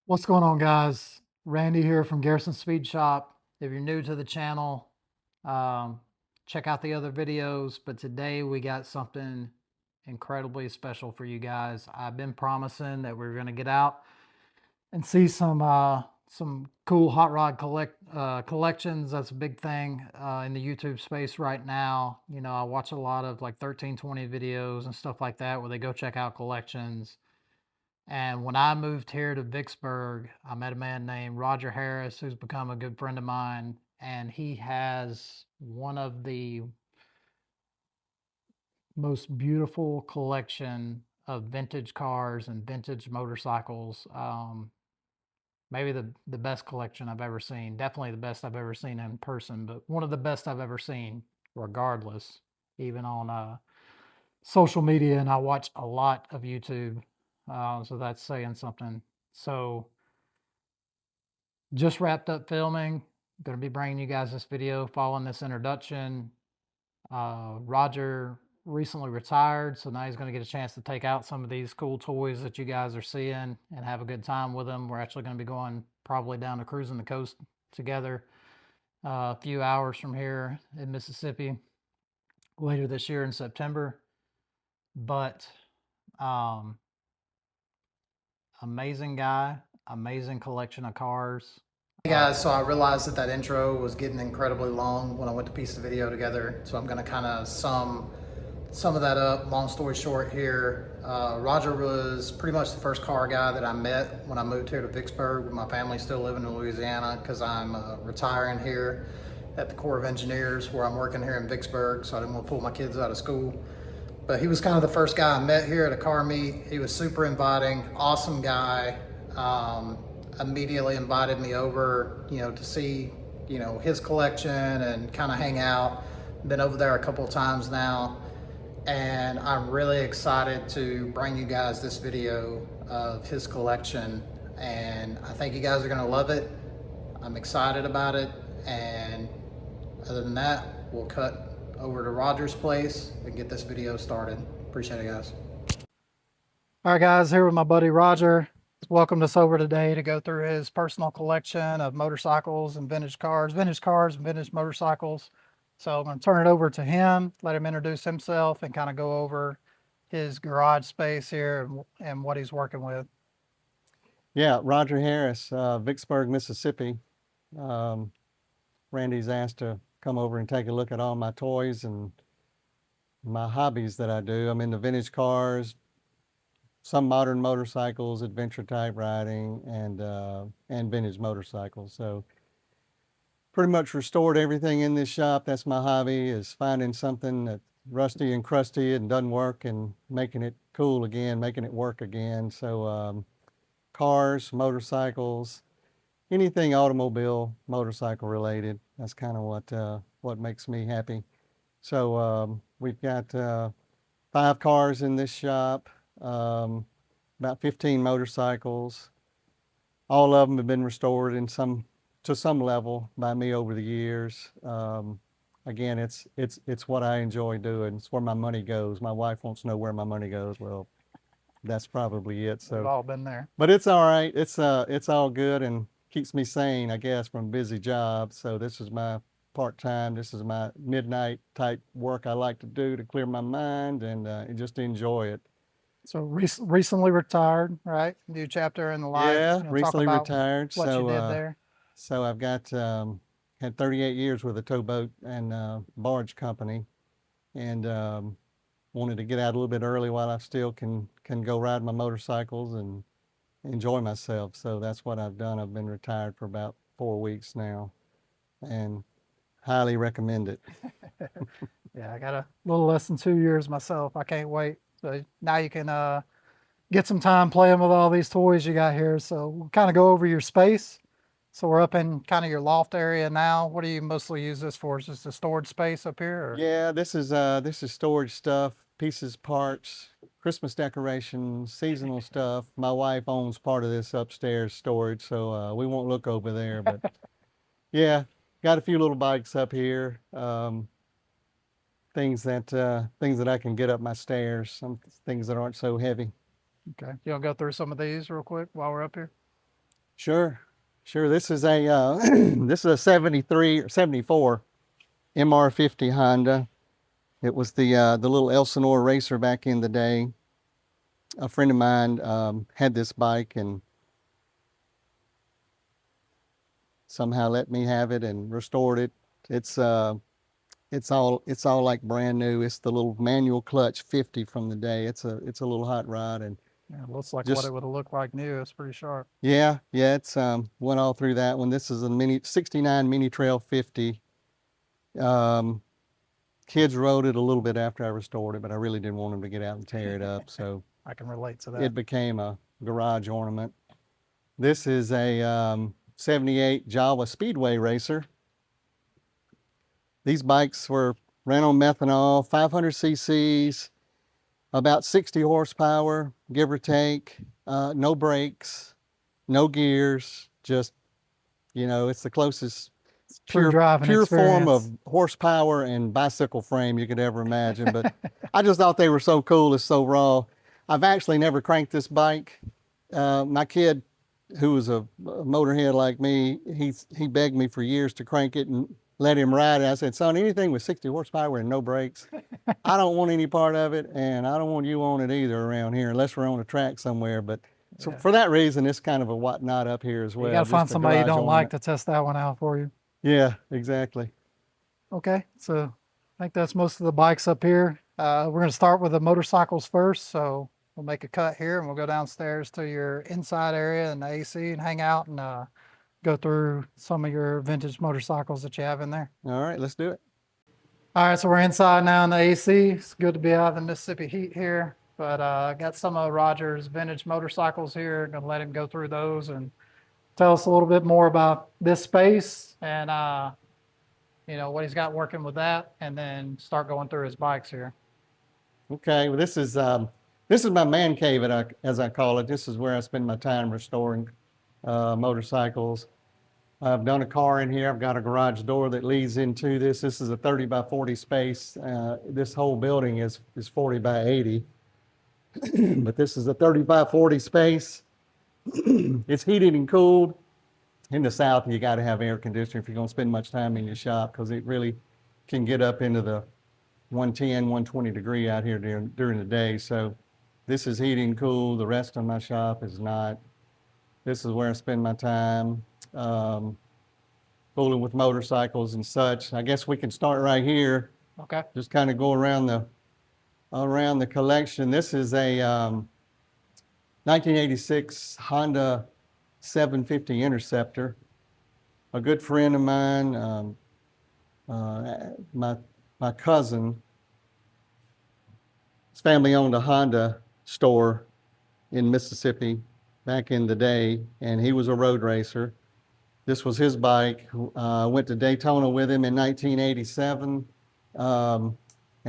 What's going on, guys? Randy here from Garrison Speed Shop. If you're new to the channel, um, check out the other videos. But today we got something incredibly special for you guys. I've been promising that we're going to get out and see some cool hot rod collections. That's a big thing in the YouTube space right now. You know, I watch a lot of like 1320 videos and stuff like that where they go check out collections. And when I moved here to Vicksburg, I met a man named Roger Harris, who's become a good friend of mine. And he has one of the most beautiful collection of vintage cars and vintage motorcycles. Maybe the best collection I've ever seen. Definitely the best I've ever seen in person, but one of the best I've ever seen, regardless, even on social media. And I watch a lot of YouTube. So that's saying something. So just wrapped up filming. Going to be bringing you guys this video following this introduction. Roger recently retired, so now he's going to get a chance to take out some of these cool toys that you guys are seeing and have a good time with them. We're actually going to be going probably down to cruising the coast together a few hours from here in Mississippi later this year in September. But um, amazing guy, amazing collection of cars. Hey guys, so I realized that intro was getting incredibly long when I went to piece the video together, so I'm going to kind of sum of that up. Long story short here, Roger was pretty much the first car guy that I met when I moved here to Vicksburg with my family still living in Louisiana, because I'm retiring here at the Corps of Engineers where I'm working here in Vicksburg, so I didn't want to pull my kids out of school. But he was kind of the first guy I met here at a car meet. He was super inviting, awesome guy. Immediately invited me over, to see, his collection and kind of hang out. Been over there a couple of times now. And I'm really excited to bring you guys this video of his collection. And I think you guys are gonna love it. I'm excited about it. And other than that, we'll cut over to Roger's place and get this video started. Appreciate it, guys. All right, guys, here with my buddy Roger. He's welcomed us over today to go through his personal collection of motorcycles and vintage cars and vintage motorcycles. So I'm going to turn it over to him, let him introduce himself and kind of go over his garage space here and what he's working with. Yeah, Roger Harris, Vicksburg, Mississippi. Randy's asked to come over and take a look at all my toys and my hobbies that I do. I'm into vintage cars, some modern motorcycles, adventure type riding, and vintage motorcycles. So pretty much restored everything in this shop. That's my hobby, is finding something that's rusty and crusty and doesn't work and making it cool again, making it work again. So cars, motorcycles, anything automobile, motorcycle related. That's kind of what makes me happy. So we've got 5 cars in this shop, about 15 motorcycles. All of them have been restored to some level by me over the years. Again, it's what I enjoy doing. It's where my money goes. My wife wants to know where my money goes. Well, that's probably it. So we've all been there. But it's all right. It's all good and keeps me sane, I guess, from a busy job. So this is my part-time. This is my midnight type work I like to do to clear my mind and just enjoy it. So recently retired, right? New chapter in the life. Yeah, You know, recently retired. What you did there. So I've got had 38 years with a towboat and barge company, and wanted to get out a little bit early while I still can go ride my motorcycles and enjoy myself. So that's what I've done. I've been retired for about 4 weeks now and highly recommend it. Yeah, I got a little less than 2 years myself. I can't wait. So now you can get some time playing with all these toys you got here. So we'll kind of go over your space. So we're up in kind of your loft area now. What do you mostly use this for? Is this a storage space up here? Or? Yeah, this is storage stuff, pieces, parts, Christmas decorations, seasonal stuff. My wife owns part of this upstairs storage, so we won't look over there. But yeah, got a few little bikes up here. Things that I can get up my stairs. Some things that aren't so heavy. Okay, you want to go through some of these real quick while we're up here? Sure, sure. This is a this is a 73 or 74 MR50 Honda. It was the little Elsinore racer back in the day. A friend of mine had this bike and somehow let me have it and restored it. It's all like brand new. It's the little manual clutch 50 from the day. It's a little hot rod and Yeah, it looks like what just it would have looked like new. It's pretty sharp. yeah, it's went all through that one. This is a mini 69 Mini Trail 50. Kids rode it a little bit after I restored it, but I really didn't want them to get out and tear it up, so I can relate to that. it became a garage ornament. This is a 78 Java Speedway racer. These bikes ran on methanol, 500 cc's, about 60 horsepower, give or take, no brakes, no gears, just, it's the closest True driving pure form of experience. horsepower and bicycle frame you could ever imagine. But I just thought they were so cool. It's so raw. I've actually never cranked this bike. My kid, who was a motorhead like me, he begged me for years to crank it and let him ride it. I said, son, anything with 60 horsepower and no brakes, I don't want any part of it, and I don't want you on it either around here unless we're on a track somewhere. But so Yeah. for that reason, it's kind of a whatnot up here as well. You got to find just a somebody you garage don't like ornament. to test that one out for you. Yeah, exactly. Okay, so I think that's most of the bikes up here. We're going to start with the motorcycles first. So we'll make a cut here and we'll go downstairs to your inside area and the AC and hang out and go through some of your vintage motorcycles that you have in there. All right, let's do it. All right, so we're inside now in the AC. It's good to be out of the Mississippi heat here, but I got some of Roger's vintage motorcycles here. Gonna let him go through those and tell us a little bit more about this space and what he's got working with that, and then start going through his bikes here. Okay, well, this is my man cave, as I call it. This is where I spend my time restoring motorcycles. I've done a car in here. I've got a garage door that leads into this. This is a 30 by 40 space. This whole building is 40 by 80, but this is a 30 by 40 space. It's heated and cooled. In the South, you got to have air conditioning if you're going to spend much time in your shop, because it really can get up into the 110, 120 degree out here during the day. So this is heating and cool. The rest of my shop is not. This is where I spend my time fooling with motorcycles and such. I guess we can start right here. Okay. Just kind of go around the collection. This is a 1986 Honda 750 Interceptor. A good friend of mine, my cousin, his family owned a Honda store in Mississippi back in the day, and he was a road racer. This was his bike. Went to Daytona with him in 1987, and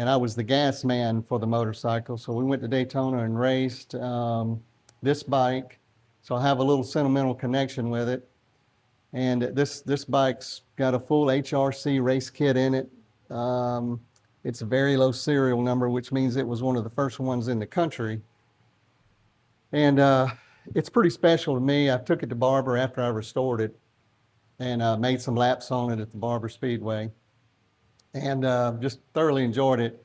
I was the gas man for the motorcycle. So we went to Daytona and raced this bike. So I have a little sentimental connection with it. And this bike's got a full HRC race kit in it. It's a very low serial number, which means it was one of the first ones in the country. And it's pretty special to me. I took it to Barber after I restored it and made some laps on it at the Barber Speedway, and just thoroughly enjoyed it.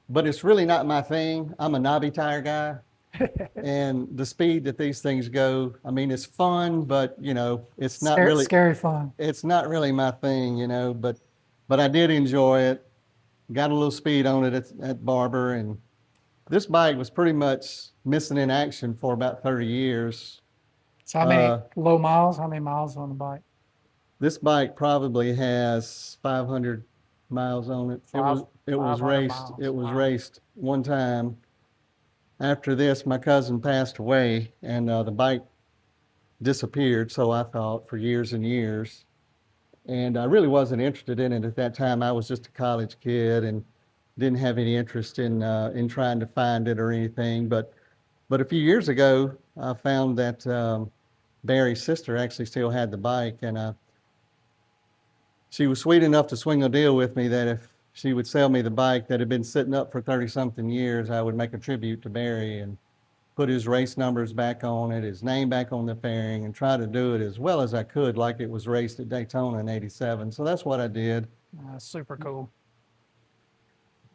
But it's really not my thing. I'm a knobby tire guy. And the speed that these things go, I mean, it's fun, but it's not really scary fun. It's not really my thing, but I did enjoy it. Got a little speed on it at Barber, and this bike was pretty much missing in action for about 30 years. So how many low miles? How many miles on the bike? This bike probably has 500 miles on it. It was raced. Miles. It was Wow. raced one time. After this, my cousin passed away, and the bike disappeared. So I thought for years and years, and I really wasn't interested in it at that time. I was just a college kid and didn't have any interest in trying to find it or anything. But a few years ago, I found that Barry's sister actually still had the bike, and she was sweet enough to swing a deal with me that if she would sell me the bike that had been sitting up for 30-something years, I would make a tribute to Barry. And put his race numbers back on it, his name back on the fairing, and try to do it as well as I could, like it was raced at Daytona in '87. So that's what I did. Super cool.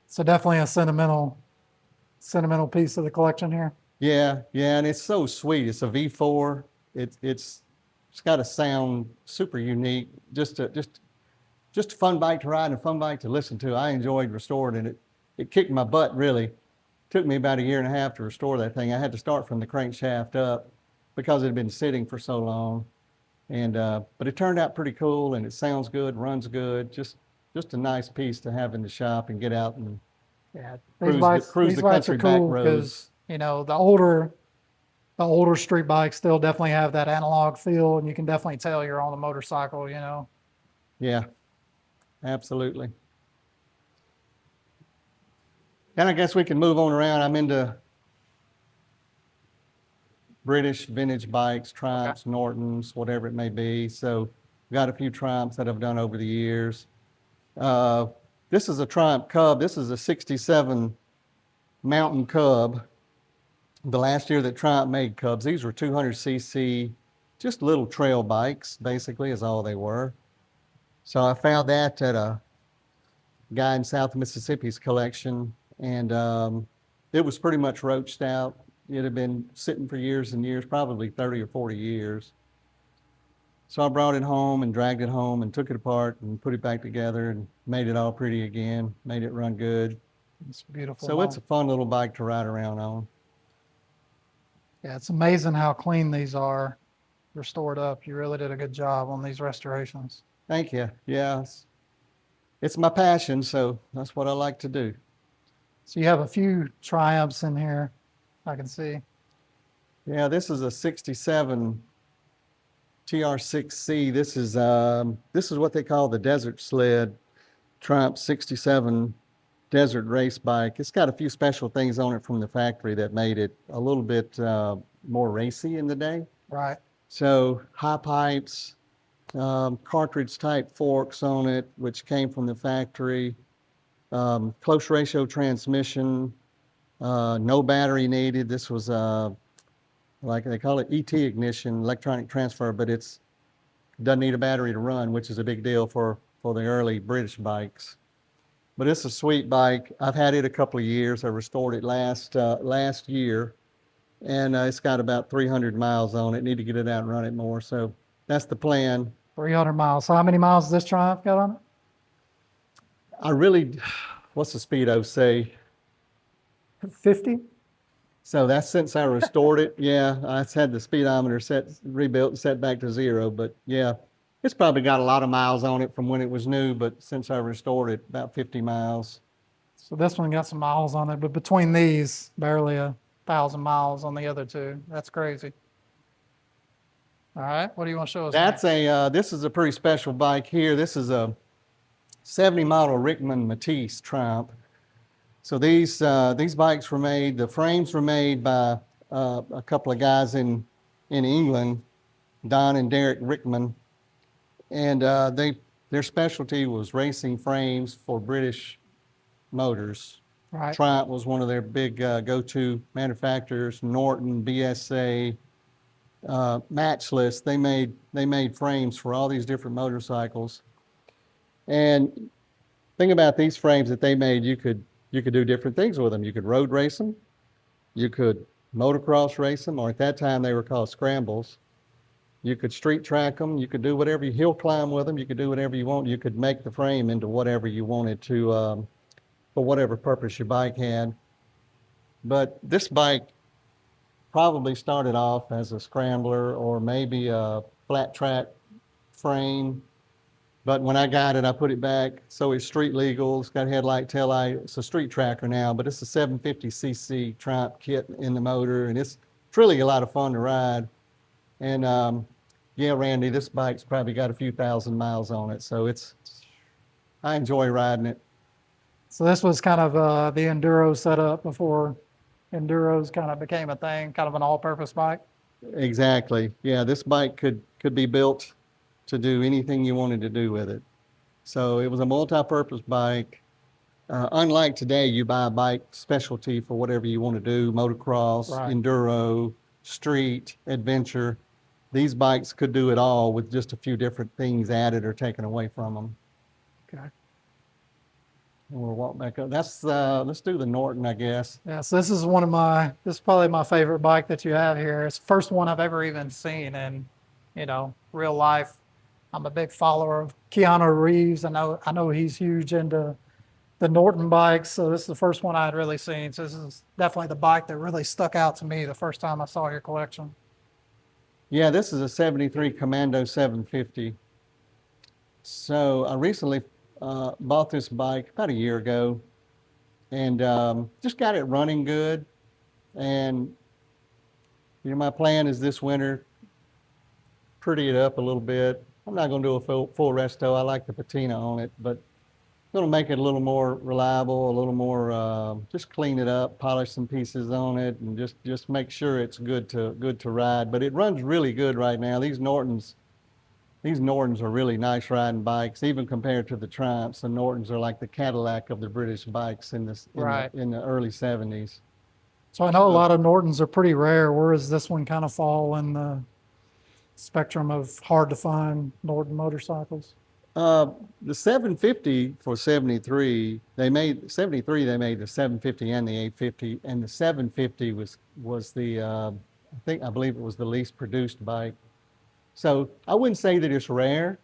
So definitely a sentimental piece of the collection here. Yeah, yeah, and it's so sweet. It's a V4. It's got a sound super unique. Just a fun bike to ride and a fun bike to listen to. I enjoyed restoring it. It kicked my butt, really. Took me about 1.5 years to restore that thing. I had to start from the crankshaft up because it had been sitting for so long. And but it turned out pretty cool, and it sounds good, runs good. Just a nice piece to have in the shop and get out and Yeah, cruise the bikes country are back cool roads. because, you know, the older street bikes still definitely have that analog feel, and you can definitely tell you're on a motorcycle, you know. Yeah, absolutely. And I guess we can move on around. I'm into British vintage bikes, Triumphs, Nortons, whatever it may be. So got a few Triumphs that I've done over the years. This is a Triumph Cub. This is a '67 Mountain Cub. The last year that Triumph made Cubs. These were 200cc, just little trail bikes, basically, is all they were. So I found that at a guy in South Mississippi's collection, and it was pretty much roached out. It had been sitting for years and years, probably 30 or 40 years. So I brought it home and dragged it home and took it apart and put it back together and made it all pretty again, made it run good. It's beautiful. So it's a fun little bike to ride around on. Yeah, it's amazing how clean these are restored up. You really did a good job on these restorations. Thank you. Yeah, it's my passion, so that's what I like to do. So you have a few Triumphs in here, I can see. Yeah, this is a '67 TR6C. This is what they call the Desert Sled Triumph '67 desert race bike. It's got a few special things on it from the factory that made it a little bit more racy in the day. Right. So high pipes, cartridge type forks on it, which came from the factory, close ratio transmission, no battery needed. This was like they call it ET ignition, electronic transfer, but it's doesn't need a battery to run, which is a big deal for the early British bikes. But it's a sweet bike. I've had it a couple of years. I restored it last year, and it's got about 300 miles on it. Need to get it out and run it more. So that's the plan. 300 miles. So how many miles does this Triumph got on it? What's the speedo say? 50? So that's since I restored it. Yeah, I had the speedometer rebuilt and set back to 0. But yeah, it's probably got a lot of miles on it from when it was new. But since I restored it, about 50 miles. So this one got some miles on it, but between these, barely 1,000 miles on the other two. That's crazy. All right, what do you want to show us? This is a pretty special bike here. This is a 70 model Rickman Matise Triumph. So these bikes were made, the frames were made by a couple of guys in England, Don and Derek Rickman, and their specialty was racing frames for British motors. Right. Triumph was one of their big go-to manufacturers. Norton, BSA, Matchless. They made frames for all these different motorcycles. And thing about these frames that they made, you could do different things with them. You could road race them, you could motocross race them, or at that time they were called scrambles. You could street track them, you could do whatever, you hill climb with them, you could do whatever you want. You could make the frame into whatever you wanted to, for whatever purpose your bike had. But this bike probably started off as a scrambler or maybe a flat track frame. But when I got it, I put it back so it's street legal. It's got headlight, taillight. It's a street tracker now, but it's a 750cc Triumph kit in the motor, and it's really a lot of fun to ride. And yeah, Randy, this bike's probably got a few thousand miles on it, so I enjoy riding it. So this was kind of the Enduro setup before Enduros kind of became a thing, kind of an all-purpose bike. Exactly. Yeah, this bike could be built to do anything you wanted to do with it. So it was a multi-purpose bike. unlike today, you buy a bike specialty for whatever you want to do, motocross, Right. enduro, street, adventure. These bikes could do it all with just a few different things added or taken away from them. Okay. And we'll walk back up. Let's do the Norton, I guess. Yeah, so this is probably my favorite bike that you have here. It's the first one I've ever even seen in, real life. I'm a big follower of Keanu Reeves. I know he's huge into the Norton bikes, so this is the first one I had really seen. So this is definitely the bike that really stuck out to me the first time I saw your collection. Yeah, this is a 73 Commando 750. So I recently bought this bike about a year ago and just got it running good. And, my plan is this winter, pretty it up a little bit. I'm not going to do a full resto. I like the patina on it, but going to make it a little more reliable, a little more, just clean it up, polish some pieces on it, and just make sure it's good to ride. But it runs really good right now. These Nortons are really nice riding bikes, even compared to the Triumphs. The Nortons are like the Cadillac of the British bikes in the early 70s. So I know a lot of Nortons are pretty rare. Where does this one kind of fall in the spectrum of hard to find Norton motorcycles? The 750 for 73, they made the 750 and the 850, and the 750 was the I believe it was the least produced bike. So I wouldn't say that it's rare,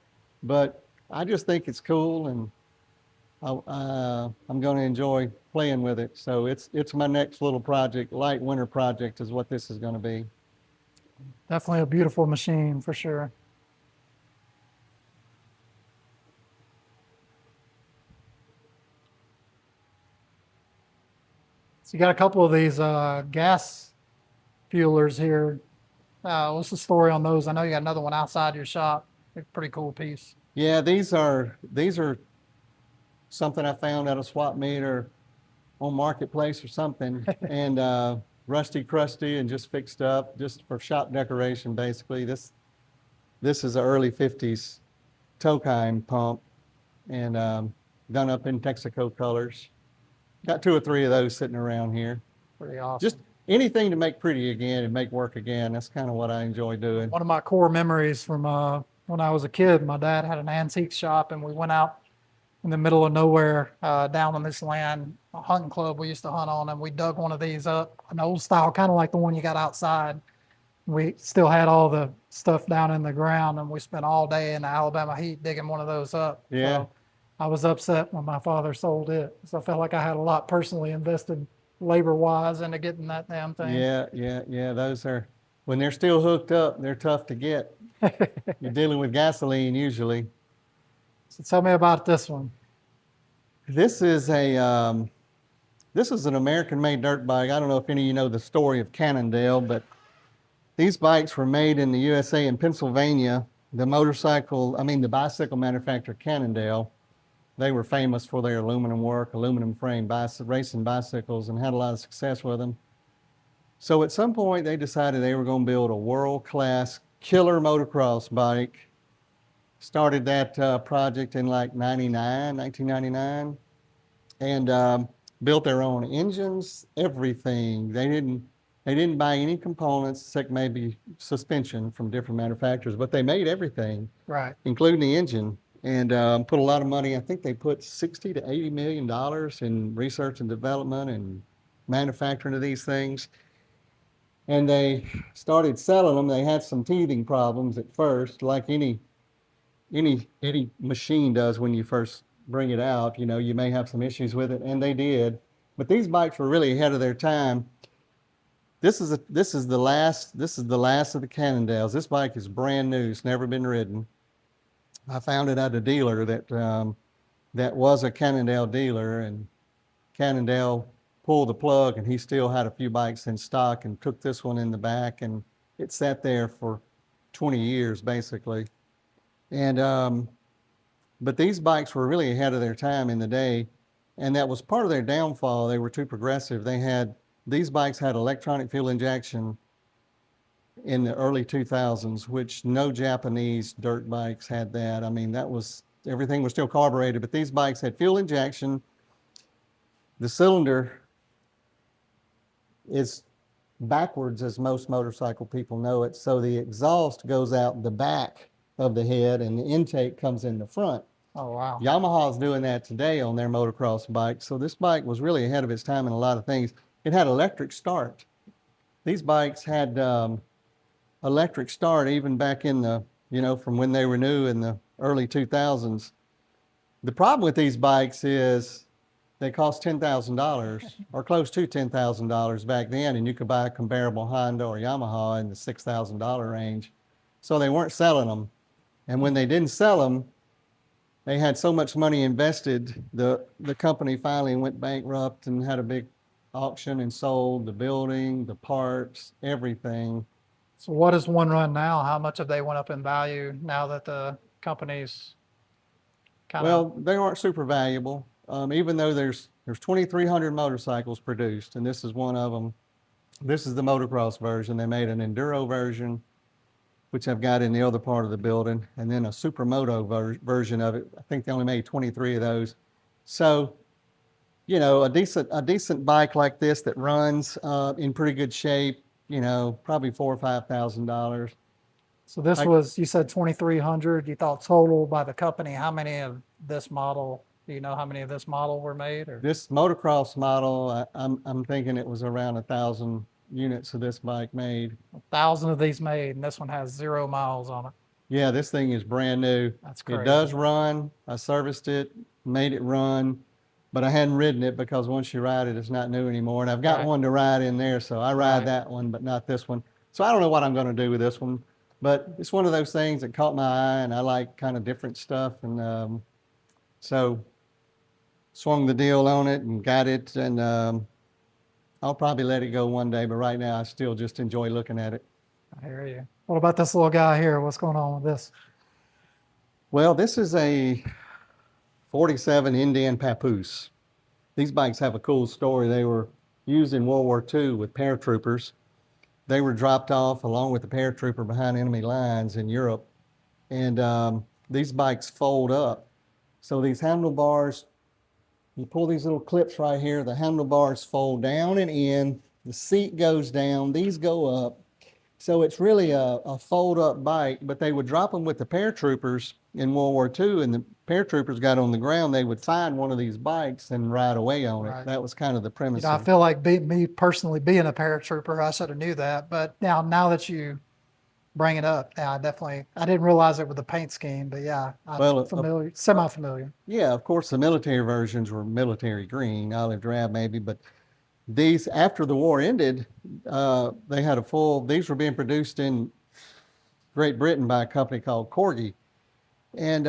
but I just think it's cool, and I'm going to enjoy playing with it. So it's my next little project, light winter project is what this is going to be. Definitely a beautiful machine for sure. So you got a couple of these gas fuelers here. What's the story on those? I know you got another one outside your shop. A pretty cool piece. Yeah, these are something I found at a swap meet or on Marketplace or something, and rusty crusty and just fixed up just for shop decoration basically. This is an early 50s Tokheim pump, and done up in Texaco colors. Got 2 or 3 of those sitting around here. Pretty awesome. Just anything to make pretty again and make work again. That's kind of what I enjoy doing. One of my core memories from when I was a kid, my dad had an antique shop, and we went out in the middle of nowhere down on this land, a hunting club we used to hunt on, and we dug one of these up, an old style, kind of like the one you got outside. We still had all the stuff down in the ground, and we spent all day in the Alabama heat digging one of those up. Yeah. So I was upset when my father sold it. So I felt like I had a lot personally invested labor-wise into getting that damn thing. Yeah. Those are, when they're still hooked up, they're tough to get. You're dealing with gasoline usually. So tell me about this one. This is an American-made dirt bike. I don't know if any of you know the story of Cannondale, but these bikes were made in the USA in Pennsylvania. The bicycle manufacturer Cannondale, they were famous for their aluminum work, aluminum frame racing bicycles, and had a lot of success with them. So at some point they decided they were going to build a world-class killer motocross bike. Started that project in like 1999, and built their own engines, everything. They didn't buy any components except maybe suspension from different manufacturers, but they made everything, Right. including the engine, and put a lot of money. I think they put $60 to $80 million in research and development and manufacturing of these things. And they started selling them. They had some teething problems at first, like any machine does when you first bring it out. You may have some issues with it, and they did. But these bikes were really ahead of their time. This is the last of the Cannondales. This bike is brand new. It's never been ridden. I found it at a dealer that was a Cannondale dealer, and Cannondale pulled the plug, and he still had a few bikes in stock and took this one in the back, and it sat there for 20 years basically. And but these bikes were really ahead of their time in the day, and that was part of their downfall. They were too progressive. These bikes had electronic fuel injection in the early 2000s, which no Japanese dirt bikes had that. I mean, everything was still carbureted, but these bikes had fuel injection, the cylinder is backwards, as most motorcycle people know it. So the exhaust goes out the back of the head and the intake comes in the front. Oh, wow. Yamaha's doing that today on their motocross bikes. So this bike was really ahead of its time in a lot of things. It had electric start. These bikes had electric start even back in the, from when they were new in the early 2000s. The problem with these bikes is they cost $10,000 or close to $10,000 back then, and you could buy a comparable Honda or Yamaha in the $6,000 range. So they weren't selling them. And when they didn't sell them, they had so much money invested, the company finally went bankrupt and had a big auction and sold the building, the parts, everything. So what is one run now? How much have they went up in value now that the company's kind of... Well, they aren't super valuable. Even though there's 2,300 motorcycles produced, and this is one of them. This is the motocross version. They made an enduro version, which I've got in the other part of the building, and then a supermoto version of it. I think they only made 23 of those. So, a decent bike like this that runs in pretty good shape, probably $4,000 or $5,000. So this was, you said 2,300. You thought total by the company. How many of this model? Do you know how many of this model were made? Or this motocross model, I'm thinking it was around 1,000 units of this bike made. 1,000 of these made, and this one has 0 miles on it. Yeah, this thing is brand new. That's crazy. It does run. I serviced it, made it run, but I hadn't ridden it because once you ride it, it's not new anymore. And I've got one to ride in there, so I ride that one, but not this one. So I don't know what I'm going to do with this one, but it's one of those things that caught my eye, and I like kind of different stuff. And so swung the deal on it and got it, and I'll probably let it go one day, but right now I still just enjoy looking at it. I hear you. What about this little guy here? What's going on with this? Well, this is a 47 Indian Papoose. These bikes have a cool story. They were used in World War II with paratroopers. They were dropped off along with the paratrooper behind enemy lines in Europe. And these bikes fold up. So these handlebars, you pull these little clips right here, the handlebars fold down and in, the seat goes down, these go up. So it's really a fold-up bike, but they would drop them with the paratroopers in World War II, and the paratroopers got on the ground, they would find one of these bikes and ride away on it. That was kind of the premise. I feel like me personally being a paratrooper, I should have knew that. But now that you bring it up, yeah, I didn't realize it with the paint scheme, but yeah, I'm semi-familiar. Yeah, of course, the military versions were military green, olive drab maybe, but these, after the war ended, they had these were being produced in Great Britain by a company called Corgi. And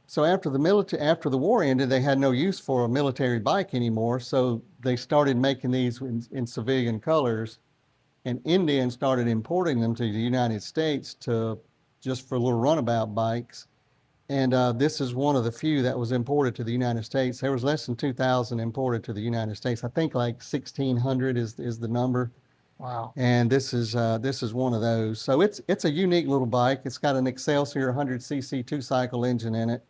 so after the war ended, they had no use for a military bike anymore. So they started making these in civilian colors, and Indian started importing them to the United States just for little runabout bikes. And this is one of the few that was imported to the United States. There was less than 2,000 imported to the United States. I think like 1,600 is the number. Wow. And this is one of those. So it's a unique little bike. It's got an Excelsior 100cc 2-cycle engine in it.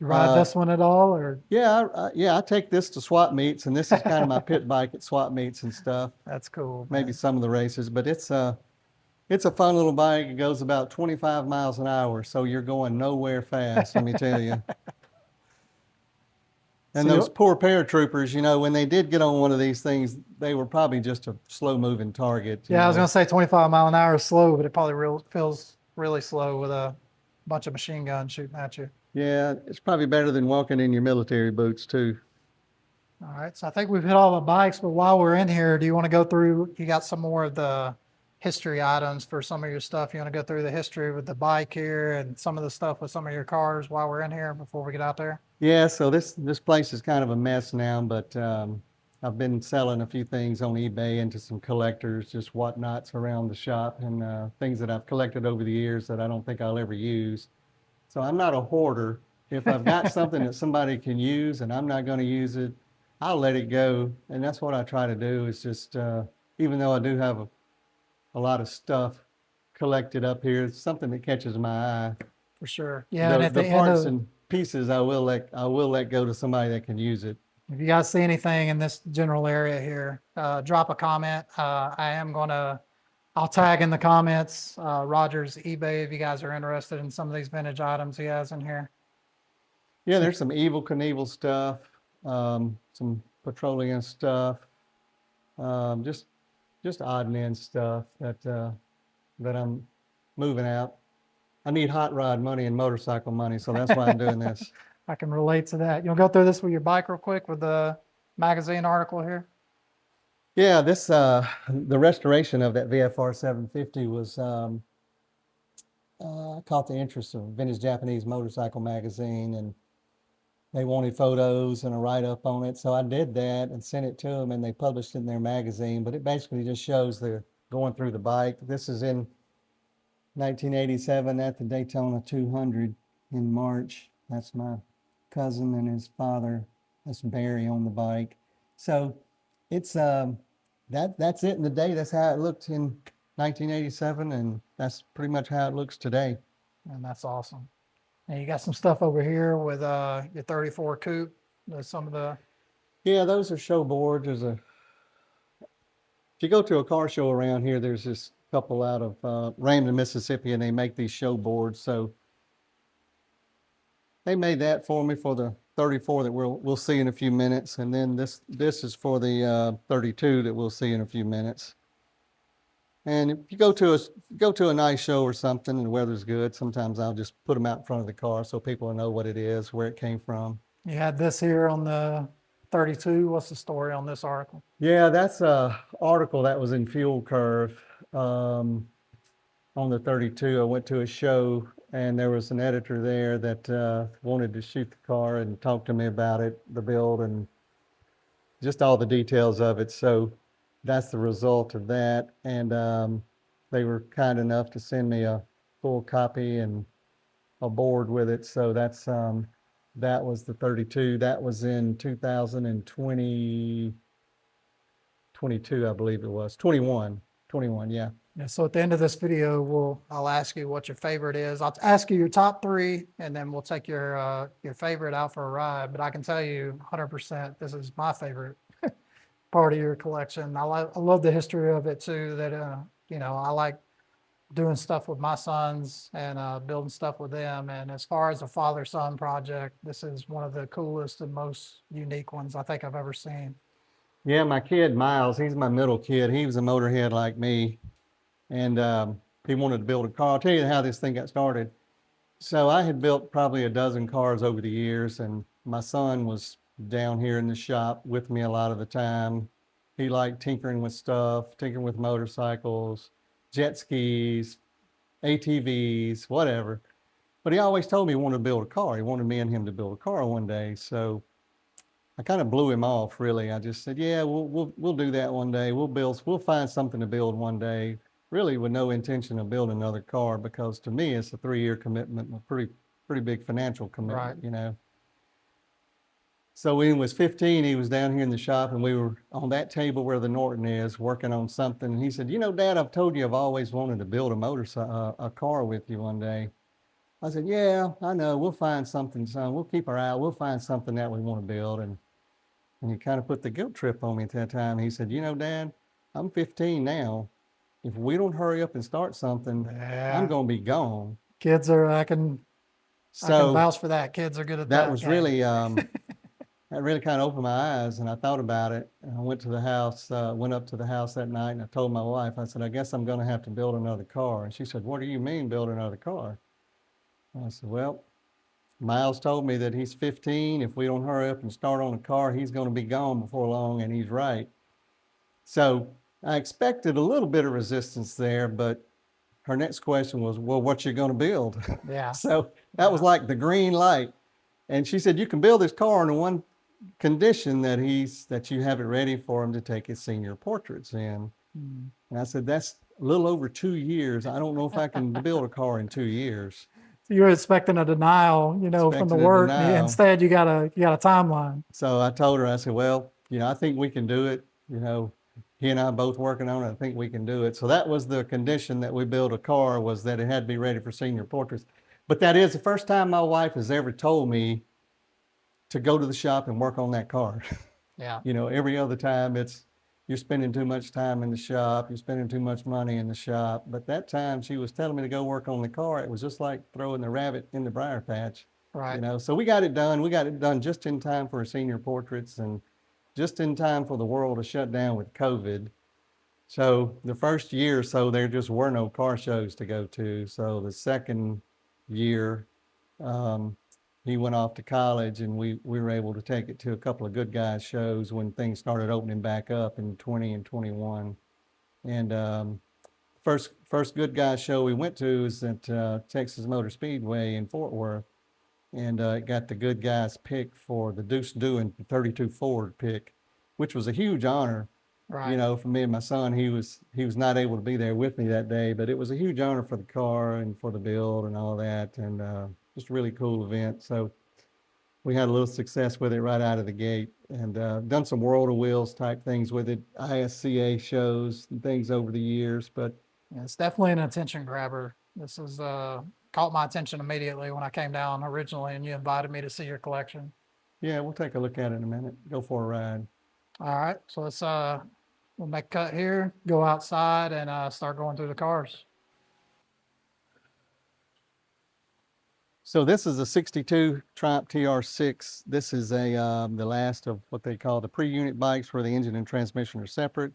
You ride this one at all, or? Yeah, I take this to swap meets, and this is kind of my pit bike at swap meets and stuff. That's cool. Maybe some of the races, but it's a fun little bike. It goes about 25 miles an hour, so you're going nowhere fast, let me tell you. And those poor paratroopers, when they did get on one of these things, they were probably just a slow-moving target. Yeah, I was going to say 25 mile an hour is slow, but it probably feels really slow with a bunch of machine guns shooting at you. Yeah, it's probably better than walking in your military boots, too. All right, so I think we've hit all the bikes, but while we're in here, do you want to go through, you got some more of the history items for some of your stuff. You want to go through the history with the bike here and some of the stuff with some of your cars while we're in here before we get out there? Yeah, so this place is kind of a mess now, but I've been selling a few things on eBay into some collectors, just whatnots around the shop, and things that I've collected over the years that I don't think I'll ever use. So I'm not a hoarder. If I've got something that somebody can use and I'm not going to use it, I'll let it go. And that's what I try to do, is just, even though I do have a lot of stuff collected up here, it's something that catches my eye. For sure. Yeah, and at the the parts end and pieces, I will let go to somebody that can use it. If you guys see anything in this general area here, drop a comment. I'll tag in the comments Roger's eBay if you guys are interested in some of these vintage items he has in here. Yeah, there's some Evel Knievel stuff, some petroleum stuff, just odd and end stuff that I'm moving out. I need hot rod money and motorcycle money, so that's why I'm doing this. I can relate to that. You'll go through this with your bike real quick with the magazine article here. Yeah, this the restoration of that VFR 750 was caught the interest of Vintage Japanese Motorcycle magazine, and they wanted photos and a write-up on it, so I did that and sent it to them, and they published it in their magazine. But it basically just shows the going through the bike. This is in 1987 at the Daytona 200 in March. That's my cousin and his father. That's Barry on the bike. So it's that's it in the day. That's how it looked in 1987, and that's pretty much how it looks today. And that's awesome. And you got some stuff over here with your 34 Coupe. There's some of the... Yeah, those are show boards. If you go to a car show around here, there's this couple out of Raymond, Mississippi, and they make these show boards. So they made that for me for the 34 that we'll see in a few minutes, and then this is for the 32 that we'll see in a few minutes. And if you go to a nice show or something and the weather's good, sometimes I'll just put them out in front of the car so people will know what it is, where it came from. You had this here on the 32. What's the story on this article? Yeah, that's a article that was in Fuel Curve on the 32. I went to a show and there was an editor there that wanted to shoot the car and talk to me about it, the build, and just all the details of it. So that's the result of that. And they were kind enough to send me a full copy and a board with it. So that's that was the 32. That was in 2022, I believe it was. 21, yeah. Yeah, so at the end of this video, I'll ask you what your favorite is. I'll ask you your top 3, and then we'll take your favorite out for a ride. But I can tell you 100% this is my favorite part of your collection. I love the history of it too, that I like doing stuff with my sons and building stuff with them. And as far as a father-son project, this is one of the coolest and most unique ones I think I've ever seen. Yeah, my kid Miles, he's my middle kid. He was a motorhead like me, and he wanted to build a car. I'll tell you how this thing got started. So I had built probably a dozen cars over the years, and my son was down here in the shop with me a lot of the time. He liked tinkering with stuff, tinkering with motorcycles, jet skis, ATVs, whatever. But he always told me he wanted to build a car. He wanted me and him to build a car one day. So I kind of blew him off, really. I just said, yeah, we'll do that one day. We'll find something to build one day, really with no intention of building another car, because to me it's a 3-year commitment, a pretty big financial commitment, Right. So when he was 15, he was down here in the shop, and we were on that table where the Norton is working on something. And he said, Dad, I've told you I've always wanted to build a car with you one day. I said, yeah, I know. We'll find something, son. We'll keep our eye out. We'll find something that we want to build. And he kind of put the guilt trip on me at that time. He said, Dad, I'm 15 now. If we don't hurry up and start something, I'm going to be gone. Kids are, I can vouch for that. Kids are good at that. That was really, that really kind of opened my eyes, and I thought about it. And I went to the house, went up to the house that night, and I told my wife, I said, I guess I'm going to have to build another car. And she said, what do you mean build another car? And I said, well, Miles told me that he's 15. If we don't hurry up and start on a car, he's going to be gone before long, and he's right. So I expected a little bit of resistance there, but her next question was, well, what you going to build? Yeah. So that was like the green light. And she said, you can build this car in one condition, that you have it ready for him to take his senior portraits in. And I said, that's a little over 2 years. I don't know if I can build a car in 2 years. So you were expecting a denial, from the work. Instead, you got a timeline. So I told her, I said, well, I think we can do it. He and I both working on it. I think we can do it. So that was the condition that we built a car, was that it had to be ready for senior portraits. But that is the first time my wife has ever told me to go to the shop and work on that car. Yeah. You know, every other time you're spending too much time in the shop, you're spending too much money in the shop. But that time she was telling me to go work on the car, it was just like throwing the rabbit in the briar patch. Right. You know, so we got it done. We got it done just in time for senior portraits and just in time for the world to shut down with COVID. So the first year or so, there just were no car shows to go to. So the second year, he went off to college, and we were able to take it to a couple of good guys shows when things started opening back up in 20 and 21. And first good guys show we went to is at Texas Motor Speedway in Fort Worth, and it got the good guys pick for the Deuce Doing 32 Ford pick, which was a huge honor. Right. You know, for me and my son. He was not able to be there with me that day, but it was a huge honor for the car and for the build and all that, and just a really cool event. So we had a little success with it right out of the gate, and done some World of Wheels type things with it, ISCA shows and things over the years. But Yeah, it's definitely an attention grabber. This is caught my attention immediately when I came down originally, and you invited me to see your collection. yeah, we'll take a look at it in a minute. Go for a ride. All right, so let's we'll make a cut here, go outside, and start going through the cars. So this is a 62 Triumph TR6. This is the last of what they call the pre-unit bikes where the engine and transmission are separate.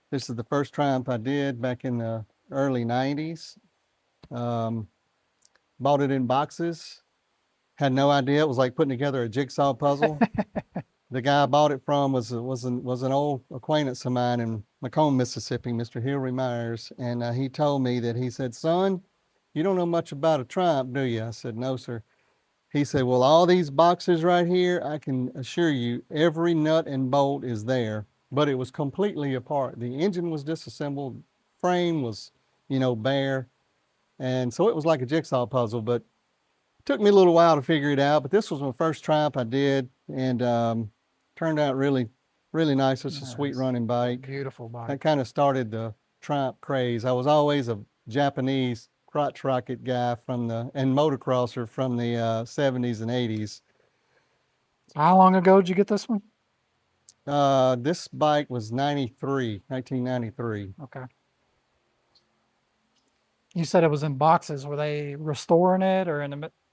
This is the first Triumph I did back in the early 90s. Bought it in boxes. Had no idea. It was like putting together a jigsaw puzzle. The guy I bought it from was an old acquaintance of mine in Macomb, Mississippi, Mr. Hilary Myers. And he told me that, he said, "Son, you don't know much about a Triumph, do you?" I said, "No, sir." He said, "Well, all these boxes right here, I can assure you every nut and bolt is there, but it was completely apart. The engine was disassembled, frame was, you know, bare. And so it was like a jigsaw puzzle, but it took me a little while to figure it out. But this was my first Triumph I did, and turned out really, really nice. It's a sweet running bike. Beautiful bike. That kind of started the Triumph craze. I was always a Japanese crotch rocket guy and motocrosser from the 70s and 80s. How long ago did you get this one? This bike was 1993. Okay. You said it was in boxes. Were they restoring it, or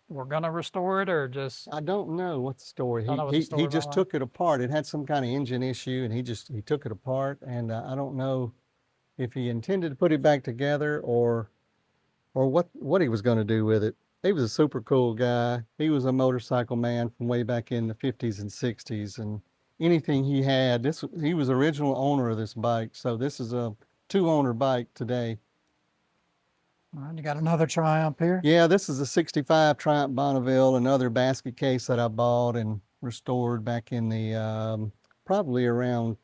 we're gonna restore it, or just? I don't know what the story. Don't know what the He story just about took it apart. It had some kind of engine issue, and he took it apart. And I don't know if he intended to put it back together or what he was going to do with it. He was a super cool guy. He was a motorcycle man from way back in the 50s and 60s, and anything he had, he was original owner of this bike. So this is a 2-owner bike today. All right, you got another Triumph here. Yeah, this is a 65 Triumph Bonneville, another basket case that I bought and restored back in the probably around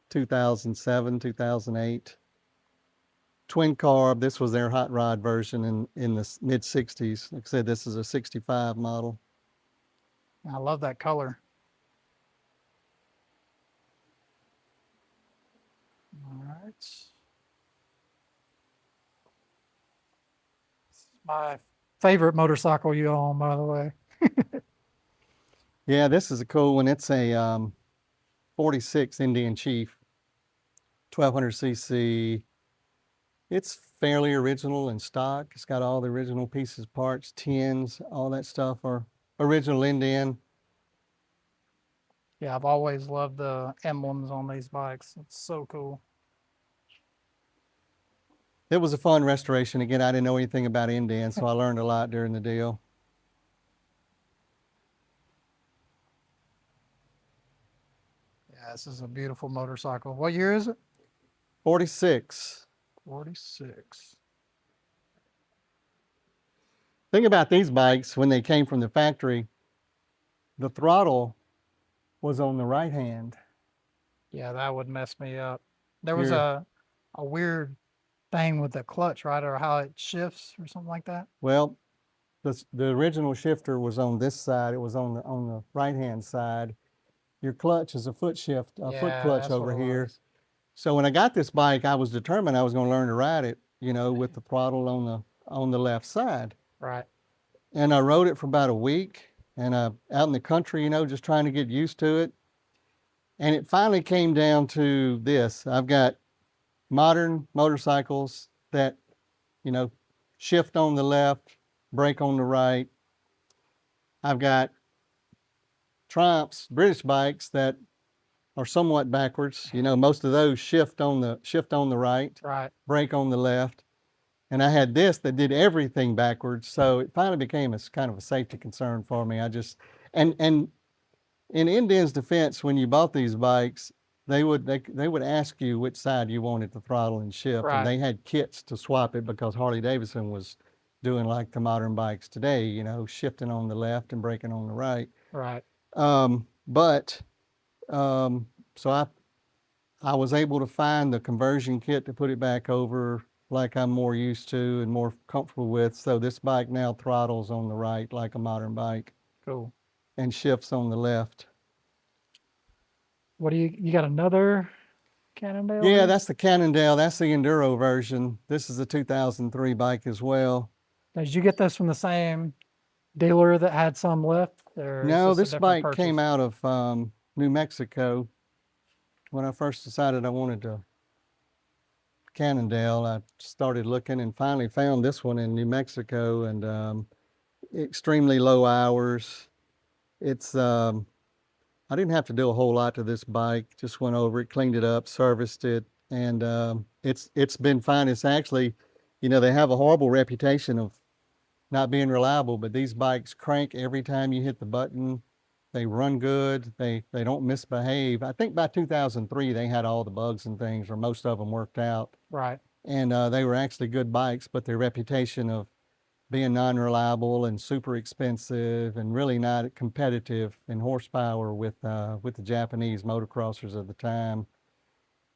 2007, 2008. Twin carb. This was their hot rod version in the mid 60s. Like I said, this is a 65 model. I love that color. All right. My favorite motorcycle you own, by the way. Yeah, this is a cool one. It's a 46 Indian Chief, 1200 cc. It's fairly original and stock. It's got all the original pieces, parts, tins, all that stuff are original Indian. Yeah, I've always loved the emblems on these bikes. It's so cool. It was a fun restoration. Again, I didn't know anything about Indian, so I learned a lot during the deal. Yeah, this is a beautiful motorcycle. What year is it? 46. 46. Thing about these bikes, when they came from the factory, the throttle was on the right hand. Yeah, that would mess me up. There was a weird thing with the clutch, right? Or how it shifts or something like that. Well, the original shifter was on this side. It was on the right hand side. Your clutch is a foot shift, foot clutch that's over what it here. was. So when I got this bike, I was determined I was going to learn to ride it, you know, with the throttle on the left side. Right. And I rode it for about a week, and out in the country, you know, just trying to get used to it. And it finally came down to this. I've got modern motorcycles that, you know, shift on the left, brake on the right. I've got Triumphs, British bikes that are somewhat backwards. You know, most of those shift on the right, Right. brake on the left. And I had this that did everything backwards. So it finally became a kind of a safety concern for me. And in Indian's defense, when you bought these bikes, they would ask you which side you wanted to throttle and shift. Right. And they had kits to swap it because Harley Davidson was doing like the modern bikes today, you know, shifting on the left and braking on the right. Right. So I was able to find the conversion kit to put it back over like I'm more used to and more comfortable with. So this bike now throttles on the right like a modern bike Cool. and shifts on the left. What do you got another Cannondale? Yeah, here? that's the Cannondale. That's the Enduro version. This is a 2003 bike as well. Now, did you get this from the same dealer that had some left? Or is No, a this different bike purchase? came out of New Mexico. When I first decided I wanted to Cannondale, I started looking and finally found this one in New Mexico, and extremely low hours. It's I didn't have to do a whole lot to this bike. Just went over it, cleaned it up, serviced it, and it's been fine. It's actually, you know, they have a horrible reputation of not being reliable, but these bikes crank every time you hit the button. They run good. They don't misbehave. I think by 2003 they had all the bugs and things, or most of them worked out. Right. And they were actually good bikes, but their reputation of being non-reliable and super expensive and really not competitive in horsepower with the Japanese motocrossers of the time.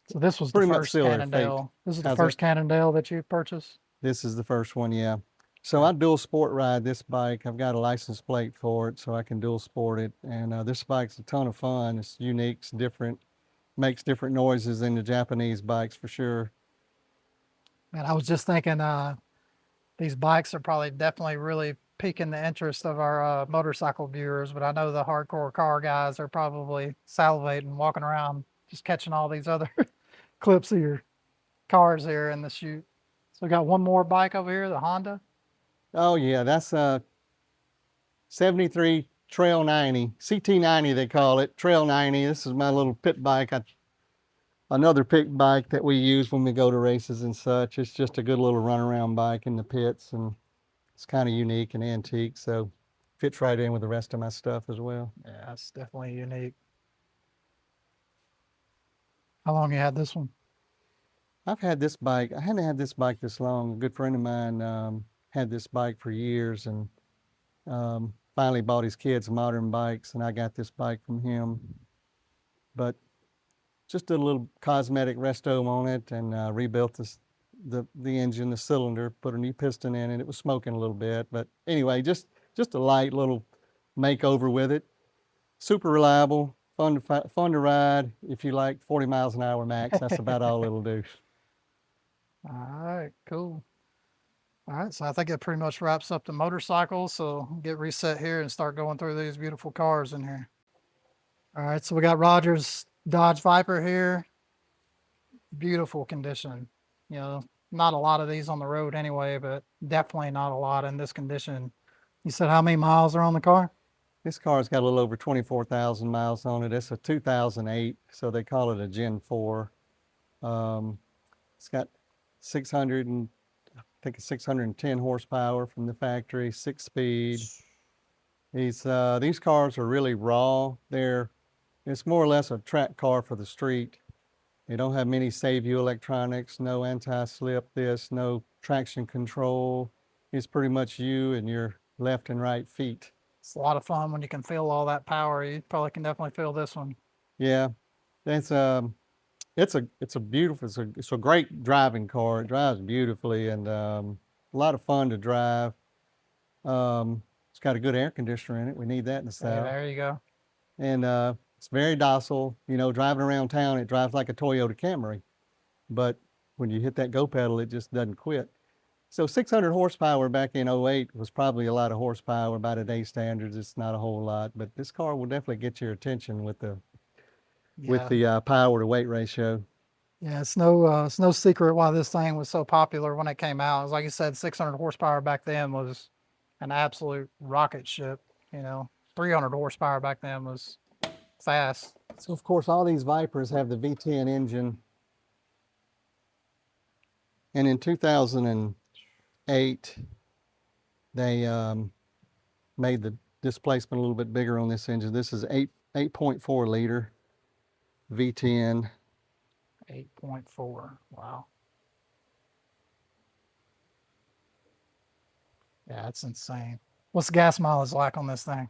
So this was Pretty the much first still their fate. Cannondale. This is the How's first that? Cannondale that you purchased? This is the first one, yeah. So I dual sport ride this bike. I've got a license plate for it, so I can dual sport it. And this bike's a ton of fun. It's unique, it's different, makes different noises than the Japanese bikes for sure. Man, I was just thinking these bikes are probably definitely really piquing the interest of our motorcycle viewers, but I know the hardcore car guys are probably salivating, walking around, just catching all these other clips of your cars here in the shoot. So we got one more bike over here, the Honda. Oh yeah, that's a 73 Trail 90, CT90 they call it, Trail 90. This is my little pit bike. Another pit bike that we use when we go to races and such. It's just a good little runaround bike in the pits, and it's kind of unique and antique, so fits right in with the rest of my stuff as well. Yeah, it's definitely unique. How long you had this one? I've had this bike. I hadn't had this bike this long. A good friend of mine had this bike for years, and finally bought his kids modern bikes, and I got this bike from him. But just did a little cosmetic resto on it and rebuilt the engine, the cylinder, put a new piston in it. It was smoking a little bit, but anyway, just a light little makeover with it. Super reliable, fun to ride. If you like 40 miles an hour max, that's about all it'll do. All right, cool. All right, so I think it pretty much wraps up the motorcycles. So get reset here and start going through these beautiful cars in here. All right, so we got Roger's Dodge Viper here. Beautiful condition. You know, not a lot of these on the road anyway, but definitely not a lot in this condition. You said how many miles are on the car? This car's got a little over 24,000 miles on it. It's a 2008, so they call it a Gen 4. It's got 610 horsepower from the factory, 6-speed. These cars are really raw. It's more or less a track car for the street. They don't have many save-you electronics, no anti-slip no traction control. It's pretty much you and your left and right feet. It's a lot of fun when you can feel all that power. You probably can definitely feel this one. Yeah, it's a beautiful, it's a great driving car. It drives beautifully and a lot of fun to drive. It's got a good air conditioner in it. We need that in the Hey, South. there you go. And it's very docile. You know, driving around town, it drives like a Toyota Camry. But when you hit that go pedal, it just doesn't quit. So 600 horsepower back in '08 was probably a lot of horsepower by today's standards. It's not a whole lot, but this car will definitely get your attention with the power to weight ratio. Yeah, it's no secret why this thing was so popular when it came out. It was like you said, 600 horsepower back then was an absolute rocket ship. 300 horsepower back then was fast. So of course, all these Vipers have the V10 engine. And in 2008, they made the displacement a little bit bigger on this engine. This is 8.4 liter V10. 8.4. Wow. Yeah, that's insane. What's the gas mileage like on this thing?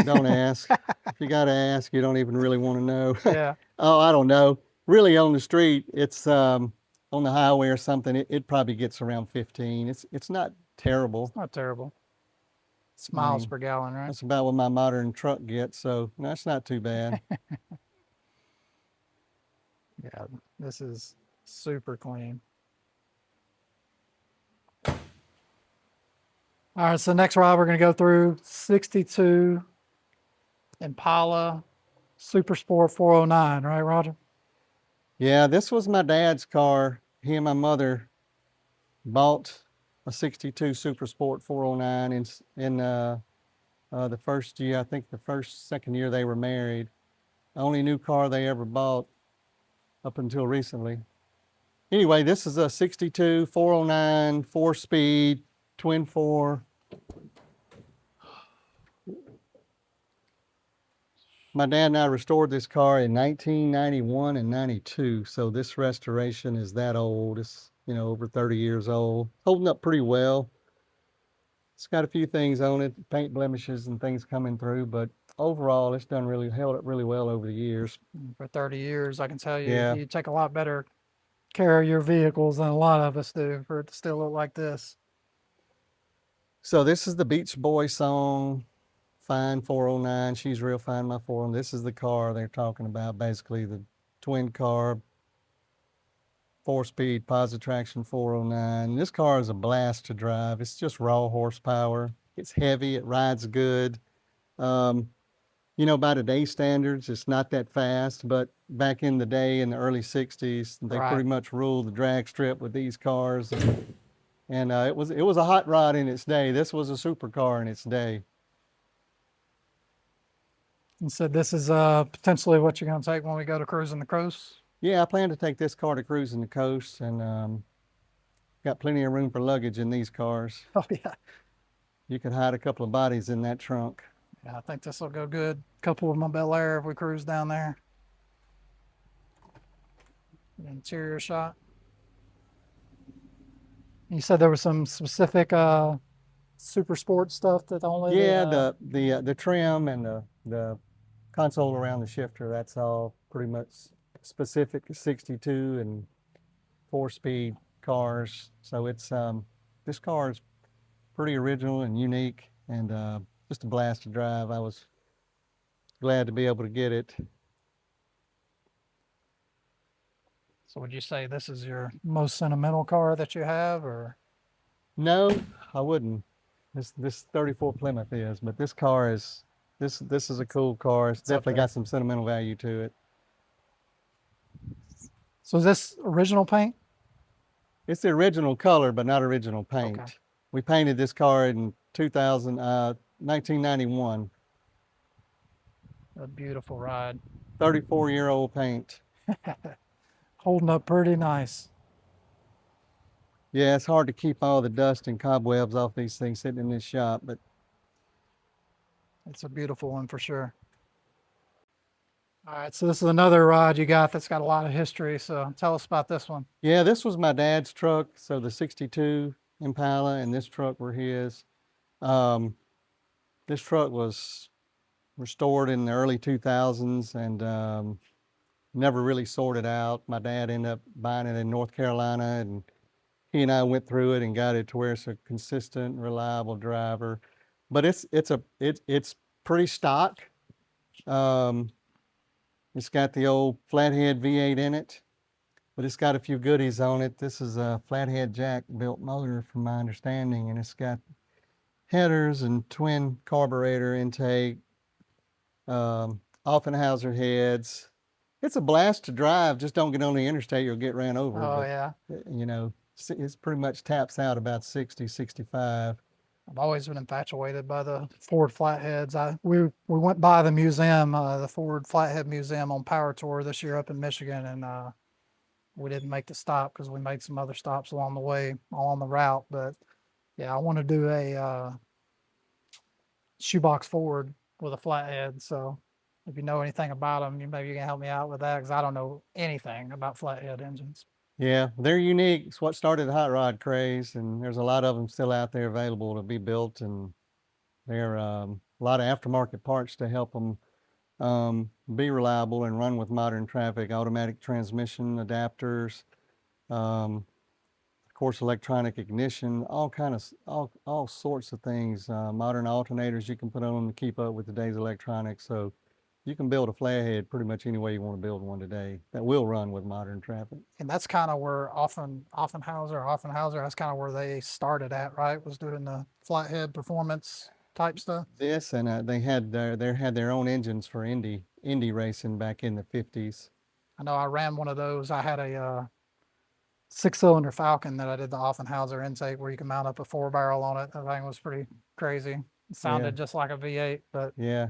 Don't ask. If you got to ask, you don't even really want to know. Yeah. Oh, I don't know. Really, on the street, it's on the highway or something, it probably gets around 15. It's not terrible. It's not terrible. It's miles per gallon, right? That's about what my modern truck gets, so that's not too bad. Yeah, this is super clean. All right, so next ride we're going to go through 62 Impala Super Sport 409, right, Roger? Yeah, this was my dad's car. He and my mother bought a 62 Super Sport 409 in the first year, I think second year they were married. The only new car they ever bought up until recently. Anyway, this is a 62 409 4-speed twin 4. My dad and I restored this car in 1991 and 92, so this restoration is that old. It's, over 30 years old. Holding up pretty well. It's got a few things on it, paint blemishes and things coming through, but overall it's held up really well over the years. For 30 years, I can tell you, Yeah. you take a lot better care of your vehicles than a lot of us do for it to still look like this. So this is the Beach Boy song, Fine 409. She's real fine, my 409. This is the car they're talking about, basically the twin carb, 4-speed positive traction 409. This car is a blast to drive. It's just raw horsepower. It's heavy. It rides good. By today's standards, it's not that fast, but back in the day, in the early 60s, they Right. pretty much ruled the drag strip with these cars. And it was a hot rod in its day. This was a supercar in its day. And so this is potentially what you're going to take when we go to cruising the coast. Yeah, I plan to take this car to cruising the coast, and got plenty of room for luggage in these cars. Oh yeah. You could hide a couple of bodies in that trunk. Yeah, I think this will go good. A couple of my Bel Air if we cruise down there. An interior shot. You said there was some specific super sport stuff that only The trim and the console around the shifter, that's all pretty much specific 62 and 4-speed cars. So it's this car is pretty original and unique, and just a blast to drive. I was glad to be able to get it. So would you say this is your most sentimental car that you have, or? No, I wouldn't. This 34 Plymouth is, but this car is this is a cool car. It's definitely got some sentimental value to it. So is this original paint? It's the original color, but not original paint. Okay. We painted this car in 1991. A beautiful ride. 34-year-old paint. Holding up pretty nice. Yeah, it's hard to keep all the dust and cobwebs off these things sitting in this shop, but It's a beautiful one for sure. All right, so this is another ride you got that's got a lot of history. So tell us about this one. yeah, this was my dad's truck. So the 62 Impala and this truck were his. This truck was restored in the early 2000s and never really sorted out. My dad ended up buying it in North Carolina, and he and I went through it and got it to where it's a consistent, reliable driver. But it's pretty stock. It's got the old Flathead V8 in it. but it's got a few goodies on it. This is a Flathead jack built motor from my understanding, and it's got headers and twin carburetor intake, Offenhauser heads. It's a blast to drive. Just don't get on the interstate, you'll get ran over. Oh, but, yeah. You know, it's pretty much taps out about 60, 65. I've always been infatuated by the Ford Flatheads. We went by the museum, the Ford Flathead Museum on Power Tour this year up in Michigan, and we didn't make the stop because we made some other stops along the way, along the route. But yeah, I want to do a shoebox Ford with a Flathead. So if you know anything about them, maybe you can help me out with that because I don't know anything about Flathead engines. Yeah, they're unique. It's what started the hot rod craze, and there's a lot of them still out there available to be built, and there are a lot of aftermarket parts to help them be reliable and run with modern traffic, automatic transmission, adapters, of course, electronic ignition, all sorts of things, modern alternators you can put on them to keep up with today's electronics. So you can build a Flathead pretty much any way you want to build one today that will run with modern traffic. And that's kind of where Offenhauser, that's kind of where they started at, right? Was doing the Flathead performance type stuff. This, and they had their own engines for Indy racing back in the 50s. I know I ran one of those. I had a 6-cylinder Falcon that I did the Offenhauser intake where you can mount up a 4-barrel on it. That thing was pretty crazy. It sounded just like a V8, but Yeah.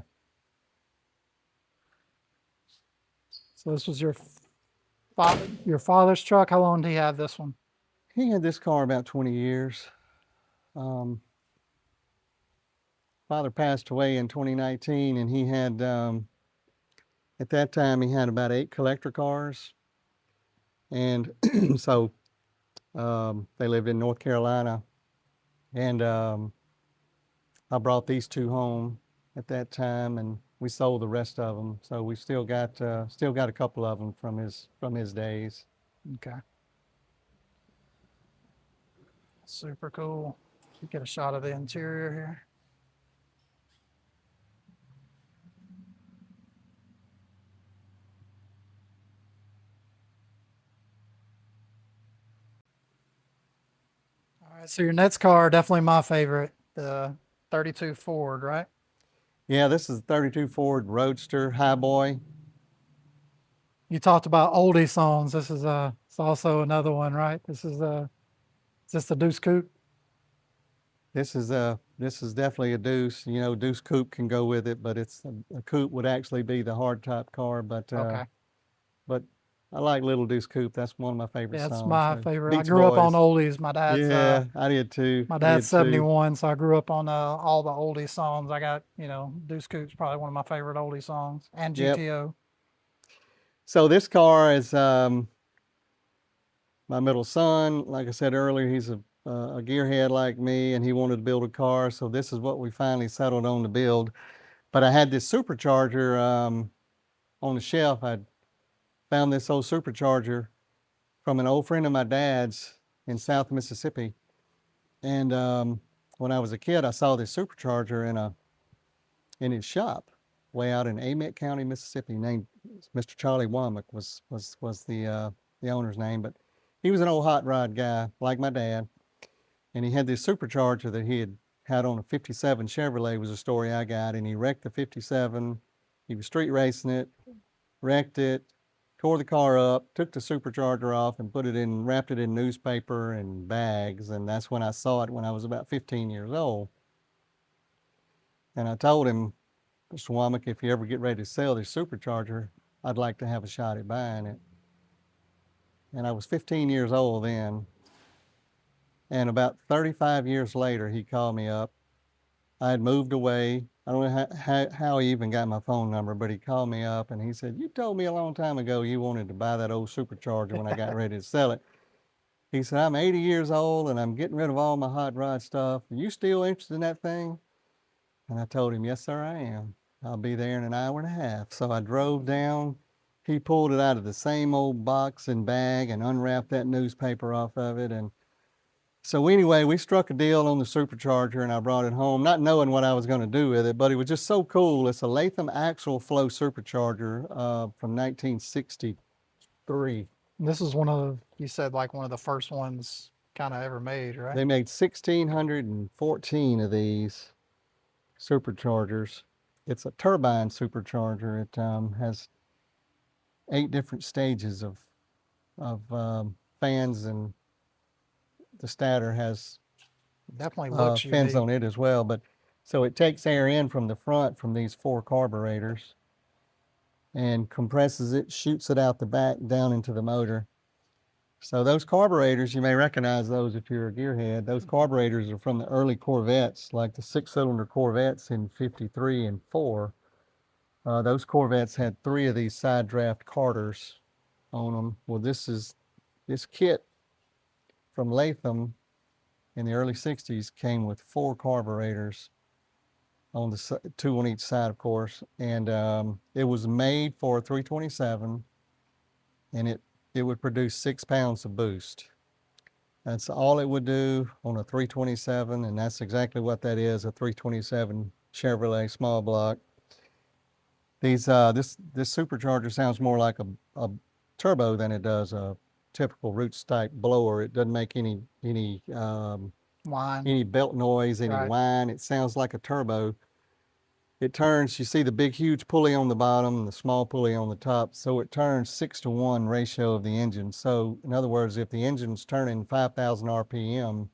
so this was your father's truck. How long did he have this one? He had this car about 20 years. Father passed away in 2019, and he had, at that time, he had about 8 collector cars. And so they lived in North Carolina. And I brought these 2 home at that time, and we sold the rest of them. So we still got a couple of them from his days. Okay. Super cool. Get a shot of the interior here. All right, so your next car, definitely my favorite, the 32 Ford, right? Yeah, this is a 32 Ford Roadster Highboy. You talked about oldie songs. This is it's also another one, right? This is the Deuce Coupe? This is definitely a Deuce. You know, Deuce Coupe can go with it, but it's a Coupe would actually be the hardtop car. But Okay. but I like Little Deuce Coupe. That's one of my favorite Yeah, songs. it's my So, favorite. I Beach grew up on Boys. oldies. My dad's Yeah, I did too. my I dad's did too. 71, so I grew up on all the oldie songs. I got, Deuce Coupe's probably one of my favorite oldie songs, and Yep. GTO. So this car is my middle son. Like I said earlier, he's a gearhead like me, and he wanted to build a car. So this is what we finally settled on to build. But I had this supercharger on the shelf. I'd found this old supercharger from an old friend of my dad's in South Mississippi. And when I was a kid, I saw this supercharger in his shop way out in Amite County, Mississippi. Named Mr. Charlie Womack was the owner's name, but he was an old hot rod guy like my dad, and he had this supercharger that he had on a 57 Chevrolet, was a story I got, and he wrecked the 57. He was street racing it, wrecked it, tore the car up, took the supercharger off, and wrapped it in newspaper and bags. And that's when I saw it when I was about 15 years old. And I told him, Mr. Womack, if you ever get ready to sell this supercharger, I'd like to have a shot at buying it. And I was 15 years old then. And about 35 years later, he called me up. I had moved away. I don't know how he even got my phone number, but he called me up and he said, "You told me a long time ago you wanted to buy that old supercharger when I got ready to sell it." He said, "I'm 80 years old and I'm getting rid of all my hot rod stuff. Are you still interested in that thing?" And I told him, "Yes, sir, I am. I'll be there in an hour and a half." So I drove down. He pulled it out of the same old box and bag and unwrapped that newspaper off of it. And so anyway, we struck a deal on the supercharger and I brought it home, not knowing what I was going to do with it, but it was just so cool. It's a Latham Axial Flow supercharger from 1963. This is one of, you said like one of the first ones kind of ever made, right? They made 1,614 of these superchargers. It's a turbine supercharger. It has 8 different stages of fans, and the stator has Definitely looks fins unique. on it as well. But so it takes air in from the front from these 4 carburetors and compresses it, shoots it out the back down into the motor. So those carburetors, you may recognize those if you're a gearhead. Those carburetors are from the early Corvettes, like the 6-cylinder Corvettes in 53 and 4. Those Corvettes had 3 of these side draft Carters on them. Well, this kit from Latham in the early 60s came with 4 carburetors on the 2 on each side, of course, and it was made for a 327, and it would produce 6 pounds of boost. That's all it would do on a 327, and that's exactly what that is, a 327 Chevrolet small block. This supercharger sounds more like a turbo than it does a typical Roots type blower. It doesn't make any Line. belt noise, any Right. whine. It sounds like a turbo. It turns, you see the big, huge pulley on the bottom and the small pulley on the top. So it turns 6-to-1 ratio of the engine. So in other words, if the engine's turning 5,000 RPM,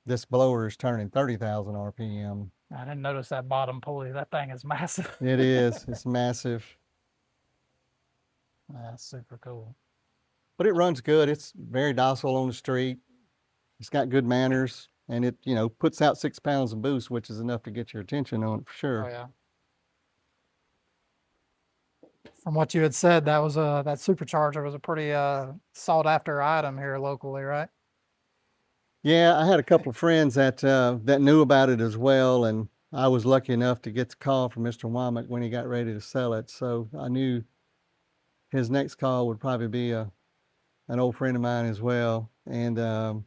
this blower is turning 30,000 RPM. I didn't notice that bottom pulley. That thing is massive. It is, it's massive, That's super cool. but it runs good. It's very docile on the street. It's got good manners, and it, puts out 6 pounds of boost, which is enough to get your attention on it for sure. Oh yeah. From what you had said, that was that supercharger was a pretty sought after item here locally, right? Yeah, I had a couple of friends that knew about it as well, and I was lucky enough to get the call from Mr. Womack when he got ready to sell it. So I knew his next call would probably be an old friend of mine as well, and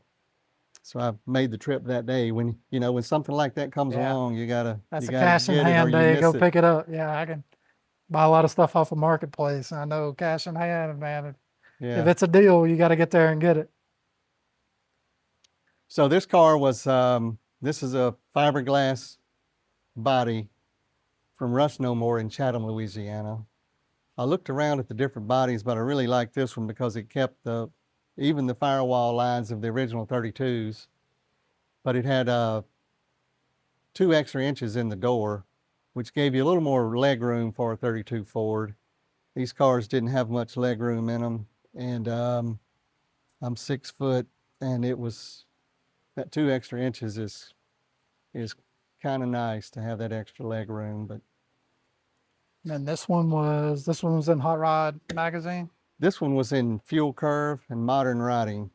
so I made the trip that day. When something like that comes Yeah. along, you gotta That's a gotta cash in get it or hand you day. miss Go it. pick it up. Yeah, I can buy a lot of stuff off of Marketplace. I know cash in hand, man. If Yeah. it's a deal, you got to get there and get it. So this car was this is a fiberglass body from Rush No More in Chatham, Louisiana. I looked around at the different bodies, but I really liked this one because it kept even the firewall lines of the original 32s, but it had 2 extra inches in the door, which gave you a little more leg room for a 32 Ford. These cars didn't have much leg room in them, and I'm 6 foot, and that 2 extra inches is kind of nice to have that extra leg room. But And this one was in Hot Rod magazine. this one was in Fuel Curve and Modern Riding.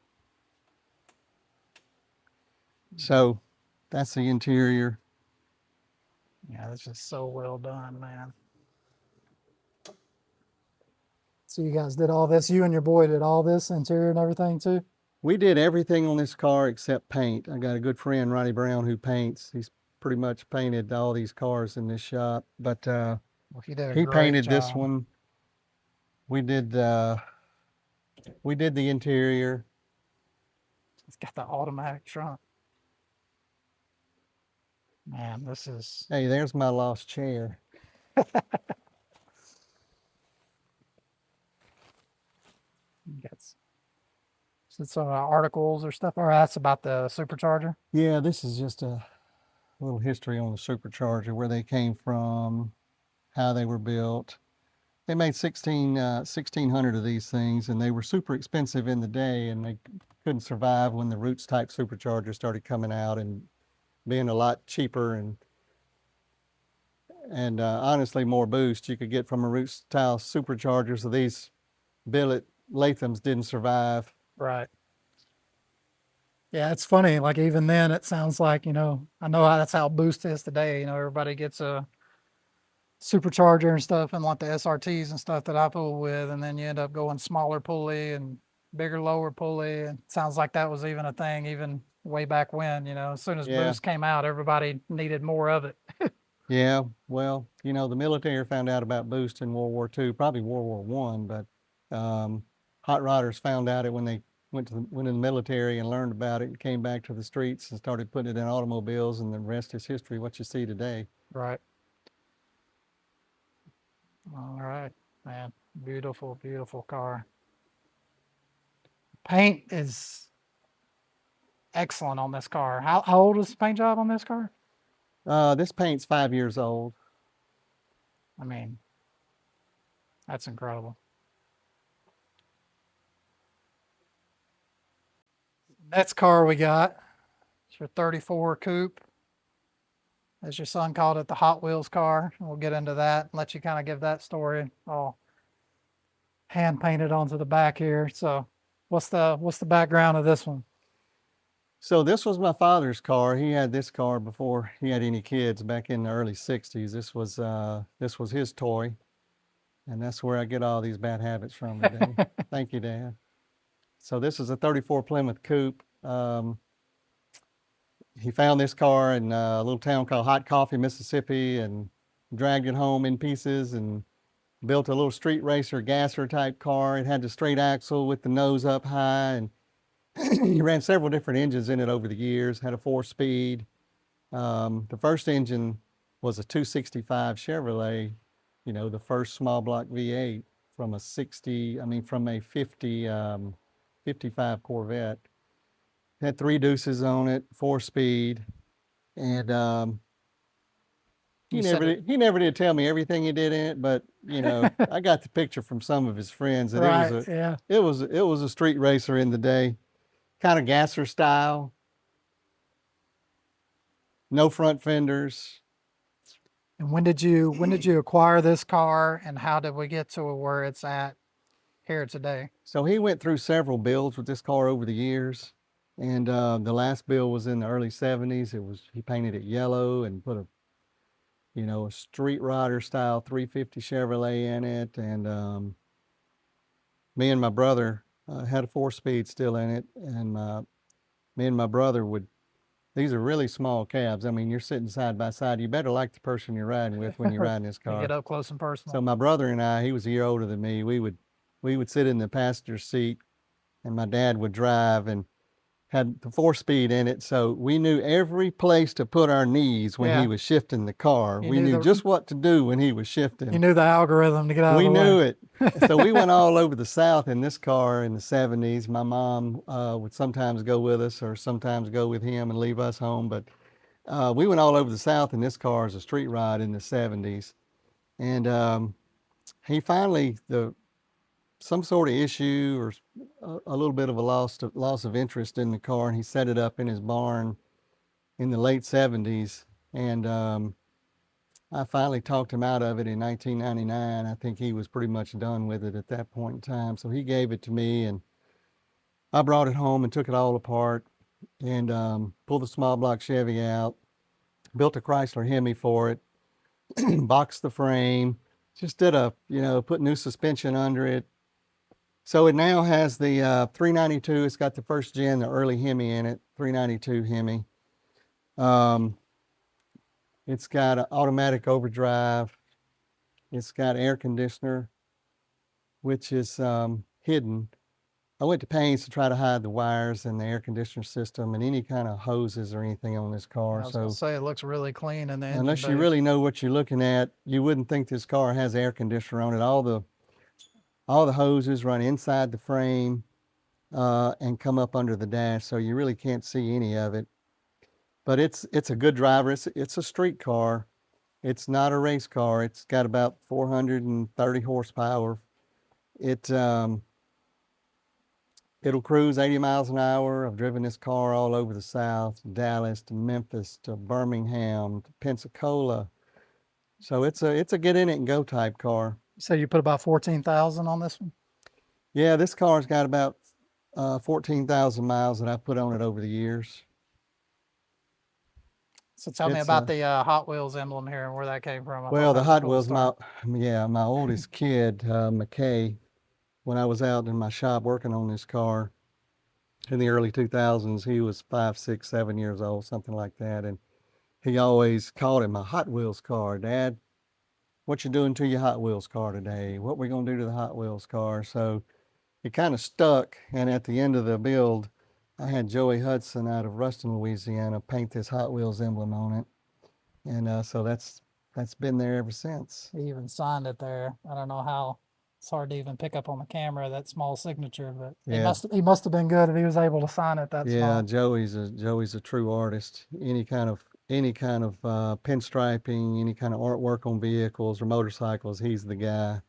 So that's the interior. Yeah, this is so well done, man. So you guys did all this. You and your boy did all this interior and everything too. We did everything on this car except paint. I got a good friend, Ronnie Brown, who paints. He's pretty much painted all these cars in this shop, but Well, he did a he great painted this job. one. We did the interior. It's got the automatic trunk. Man, this is Hey, there's my lost chair. gets some articles or stuff. Or that's about the supercharger. Yeah, this is just a little history on the supercharger, where they came from, how they were built. They made 1,600 of these things, and they were super expensive in the day, and they couldn't survive when the Roots type supercharger started coming out and being a lot cheaper and honestly more boost you could get from a Roots style supercharger. So these billet Lathams didn't survive. Right. Yeah, it's funny. Like even then, it sounds like, I know that's how Boost is today. Everybody gets a supercharger and stuff and like the SRTs and stuff that I pull with, and then you end up going smaller pulley and bigger lower pulley. And it sounds like that was even a thing even way back when, as soon as Yeah. Boost came out, everybody needed more of it. Yeah, well, the military found out about boost in World War II, probably World War I, but Hot rodders found out it when they went in the military and learned about it and came back to the streets and started putting it in automobiles, and the rest is history, what you see today. Right. All right, man. Beautiful, beautiful car. Paint is excellent on this car. How old is the paint job on this car? This paint's 5 years old. I mean, that's incredible. Next car we got, it's your 34 Coupe. As your son called it, the Hot Wheels car. We'll get into that and let you kind of give that story all hand painted onto the back here. So what's the background of this one? So this was my father's car. He had this car before he had any kids back in the early 60s. This was his toy. And that's where I get all these bad habits from today. Thank you, Dad. So this is a 34 Plymouth Coupe. He found this car in a little town called Hot Coffee, Mississippi, and dragged it home in pieces and built a little street racer gasser type car. It had the straight axle with the nose up high, and he ran several different engines in it over the years, had a 4-speed. The first engine was a 265 Chevrolet, you know, the first small block V8 from a 55 Corvette. Had 3 deuces on it, 4-speed, and he never did tell me everything he did in it, but you know, I got the picture from some of his friends, and Right, it was a street racer in the day, kind of gasser style, no front fenders. And when did you acquire this car, and how did we get to where it's at here today? So he went through several builds with this car over the years. And the last build was in the early 70s. He painted it yellow and put a street rodder style 350 Chevrolet in it. And me and my brother had a 4-speed still in it. And me and my brother these are really small cabs. I mean, you're sitting side by side. You better like the person you're riding with when you're riding this car. You get up close and personal. So my brother and I, he was a year older than me, we would sit in the passenger seat, and my dad would drive, and had the 4-speed in it, so we knew every place to put our knees when he was shifting the car. We knew just what to do when he was shifting. You knew the algorithm to get out of the way. We knew it. So we went all over the South in this car in the 70s. My mom would sometimes go with us or sometimes go with him and leave us home, but we went all over the South in this car as a street ride in the 70s. And he finally, some sort of issue or a little bit of a loss of interest in the car, and he set it up in his barn in the late 70s. And I finally talked him out of it in 1999. I think he was pretty much done with it at that point in time. So he gave it to me, and I brought it home and took it all apart and pulled the small block Chevy out, built a Chrysler Hemi for it, boxed the frame, just did put new suspension under it. So it now has the 392. It's got the first gen, the early Hemi in it, 392 Hemi. It's got an automatic overdrive. It's got air conditioner, which is hidden. I went to pains to try to hide the wires and the air conditioner system and any kind of hoses or anything on this car. I was gonna say, it looks really clean in the engine unless bay. you really know what you're looking at, you wouldn't think this car has air conditioner on it. All the hoses run inside the frame and come up under the dash, so you really can't see any of it. But it's a good driver. It's a street car. It's not a race car. It's got about 430 horsepower. It'll cruise 80 miles an hour. I've driven this car all over the South, Dallas to Memphis to Birmingham to Pensacola. So it's a get in it and go type car. So you put about 14,000 on this one? Yeah, this car's got about 14,000 miles that I've put on it over the years. So tell me about the Hot Wheels emblem here and where that came from. Well, the Hot Wheels, my oldest kid, McKay, when I was out in my shop working on this car in the early 2000s, he was 5, 6, 7 years old, something like that. And he always called it my Hot Wheels car, Dad. what you doing to your Hot Wheels car today? What we gonna do to the Hot Wheels car? So it kind of stuck, and at the end of the build, I had Joey Hudson out of Ruston, Louisiana, paint this Hot Wheels emblem on it, and so that's been there ever since. He even signed it there. I don't know how. It's hard to even pick up on the camera, that small signature, but Yeah. he must have been good if he was able to sign it that Yeah, small. Joey's a true artist. Any kind of pinstriping, any kind of artwork on vehicles or motorcycles, he's the guy.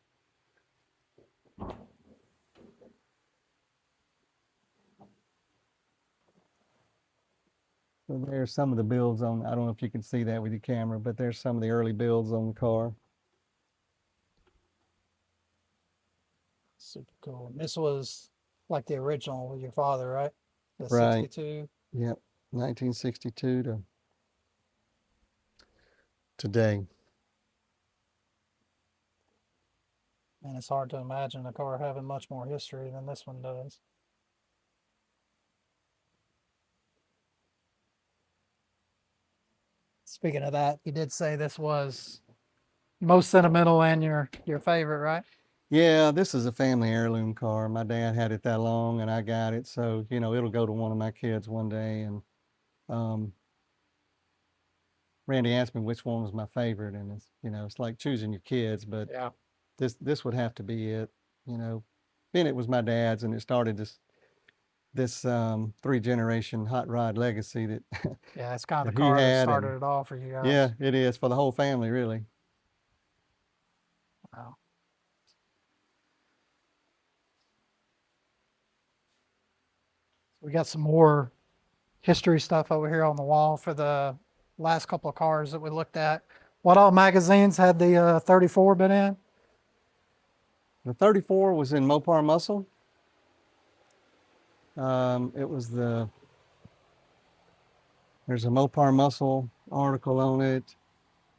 So there's some of the builds on, I don't know if you can see that with your camera, but there's some of the early builds on the car. Super cool. And this was like the original with your father, right? The Right. 62. Yep, 1962 to today. And it's hard to imagine a car having much more history than this one does. Speaking of that, you did say this was most sentimental and your favorite, right? Yeah, this is a family heirloom car. My dad had it that long and I got it. So, it'll go to one of my kids one day. And Randy asked me which one was my favorite. And it's like choosing your kids, but Yeah. this would have to be it. Bennett was my dad's, and it started this 3-generation hot rod legacy that Yeah, it's kind of that the he car that had. started And it all for you guys. yeah, it is for the whole family, really. Wow. We got some more history stuff over here on the wall for the last couple of cars that we looked at. What all magazines had the 34 been in? The 34 was in Mopar Muscle. It was there's a Mopar Muscle article on it.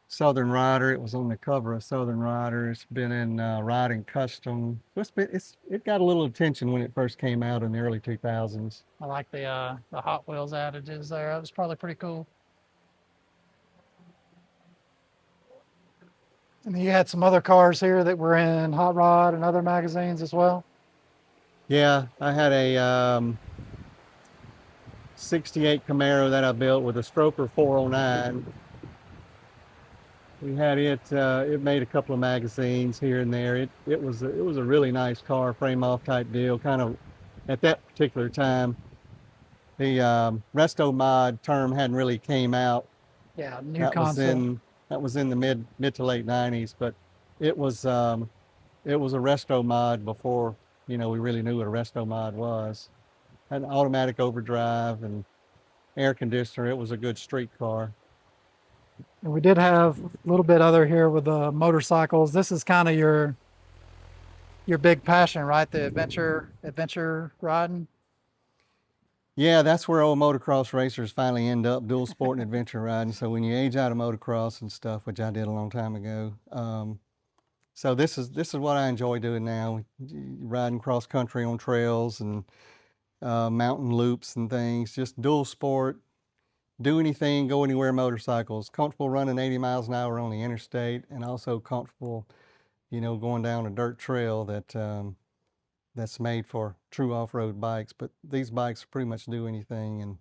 Southern Rider, it was on the cover of Southern Rider. It's been in Riding Custom. It got a little attention when it first came out in the early 2000s. I like the Hot Wheels adages there. That was probably pretty cool. And then you had some other cars here that were in Hot Rod and other magazines as well. Yeah, I had a 68 Camaro that I built with a Stroker 409. We had it. It made a couple of magazines here and there. It was a really nice car, frame off type deal. Kind of at that particular time, the resto mod term hadn't really came out. Yeah, new That concept. was in the mid to late 90s, but it was a resto mod before we really knew what a resto mod was. Had an automatic overdrive and air conditioner. It was a good street car. And we did have a little bit other here with the motorcycles. This is kind of your big passion, right? The adventure riding. Yeah, that's where old motocross racers finally end up, dual sport and adventure riding. So when you age out of motocross and stuff, which I did a long time ago, so this is what I enjoy doing now, riding cross country on trails and mountain loops and things. Just dual sport, do anything, go anywhere motorcycles. Comfortable running 80 miles an hour on the interstate, and also comfortable, going down a dirt trail that's made for true off-road bikes. But these bikes pretty much do anything and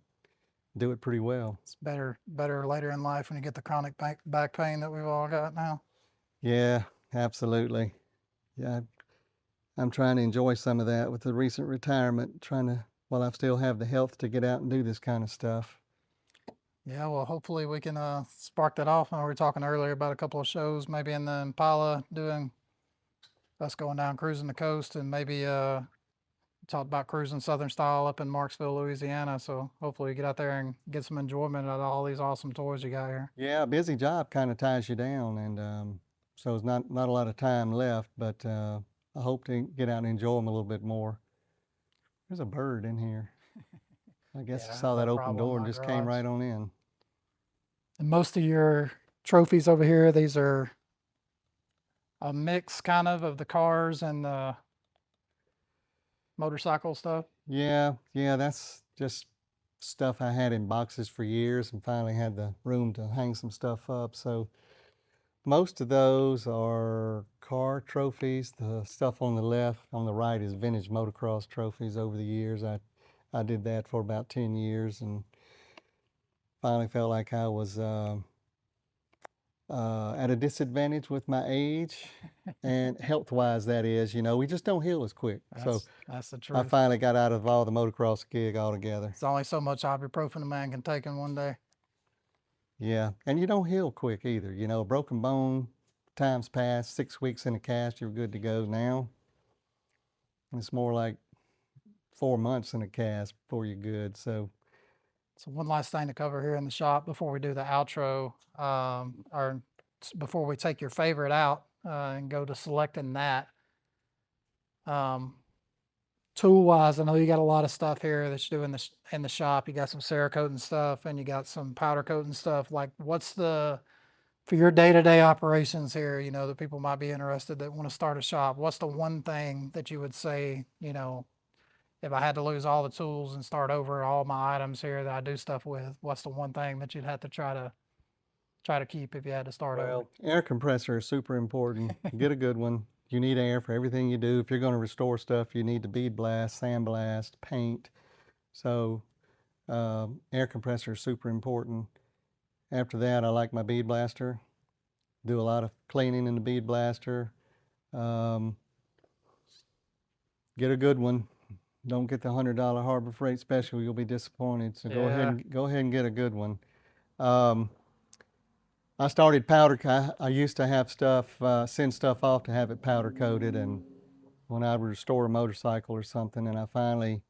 do it pretty well. It's better later in life when you get the chronic back pain that we've all got now. Yeah, absolutely. Yeah, I'm trying to enjoy some of that with the recent retirement, while I still have the health to get out and do this kind of stuff. Yeah, well, hopefully we can spark that off. And we were talking earlier about a couple of shows, maybe in the Impala, doing us going down cruising the coast, and maybe talked about cruising Southern style up in Marksville, Louisiana. So hopefully we get out there and get some enjoyment out of all these awesome toys you got here. Yeah, a busy job kind of ties you down, and so there's not a lot of time left, but I hope to get out and enjoy them a little bit more. There's a bird in here. I guess Yeah, I saw no that open problem, door and my just came garage. right on in. And most of your trophies over here, these are a mix kind of the cars and the motorcycle stuff. Yeah, that's just stuff I had in boxes for years and finally had the room to hang some stuff up. So most of those are car trophies. The stuff on the left, on the right is vintage motocross trophies over the years. I did that for about 10 years and finally felt like I was at a disadvantage with my age and health-wise, that is. You know, we just don't heal as quick. So That's the I truth. finally got out of all the motocross gig altogether. It's only so much ibuprofen a man can take in one day. Yeah, and you don't heal quick either. You know, broken bone, time's passed, 6 weeks in a cast, you're good to go. Now it's more like 4 months in a cast before you're good. So one last thing to cover here in the shop before we do the outro, or before we take your favorite out and go to selecting that. Tool-wise, I know you got a lot of stuff here that you do in the shop. You got some Cerakote stuff, and you got some powder coating stuff. Like, what's for your day-to-day operations here, you know, that people might be interested that want to start a shop? What's the one thing that you would say, you know, if I had to lose all the tools and start over all my items here that I do stuff with, what's the one thing that you'd have to try to keep if you had to start over? air compressor is super important. Get a good one. You need air for everything you do. If you're going to restore stuff, you need to bead blast, sandblast, paint. So air compressor is super important. After that, I like my bead blaster. Do a lot of cleaning in the bead blaster. Get a good one. Don't get the $100 Harbor Freight special. You'll be disappointed. So go ahead and get a good one. I started powder. I used to have stuff, send stuff off to have it powder coated, and when I would restore a motorcycle or something, and I finally,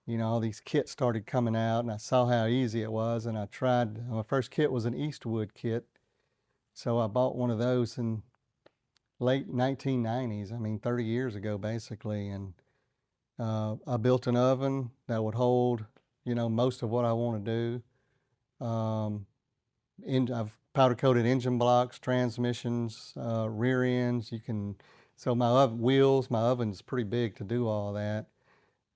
you know, all these kits started coming out, and I saw how easy it was, and I tried. My first kit was an Eastwood kit, so I bought one of those in late 1990s. I mean, 30 years ago, basically, and I built an oven that would hold, you know, most of what I want to do. I've powder coated engine blocks, transmissions, rear ends. So my wheels, my oven's pretty big to do all that.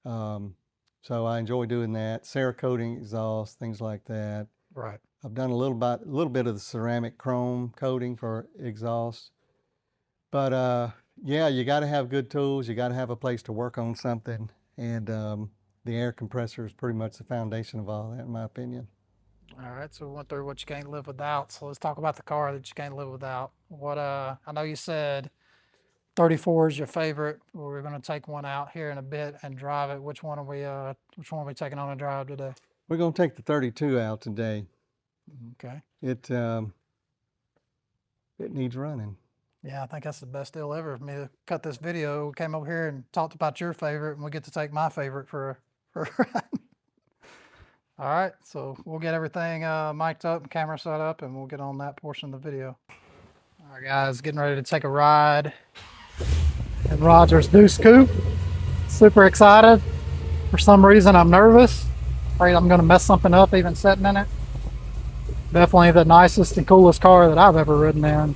So I enjoy doing that. Cerakoting exhaust, things like that. Right. I've done a little bit of the ceramic chrome coating for exhaust. But yeah, you got to have good tools. You got to have a place to work on something. And the air compressor is pretty much the foundation of all that, in my opinion. All right, so we went through what you can't live without. So let's talk about the car that you can't live without. I know you said 34 is your favorite. We're going to take one out here in a bit and drive it. Which one are we taking on a drive today? We're going to take the 32 out today. Okay. It needs running. Yeah, I think that's the best deal ever for me to cut this video. We came over here and talked about your favorite, and we get to take my favorite for a ride. All right, so we'll get everything mic'd up and camera set up, and we'll get on that portion of the video. All right, guys, getting ready to take a ride in Roger's Deuce Coupe. Super excited. For some reason, I'm nervous. Afraid I'm going to mess something up even sitting in it. Definitely the nicest and coolest car that I've ever ridden in.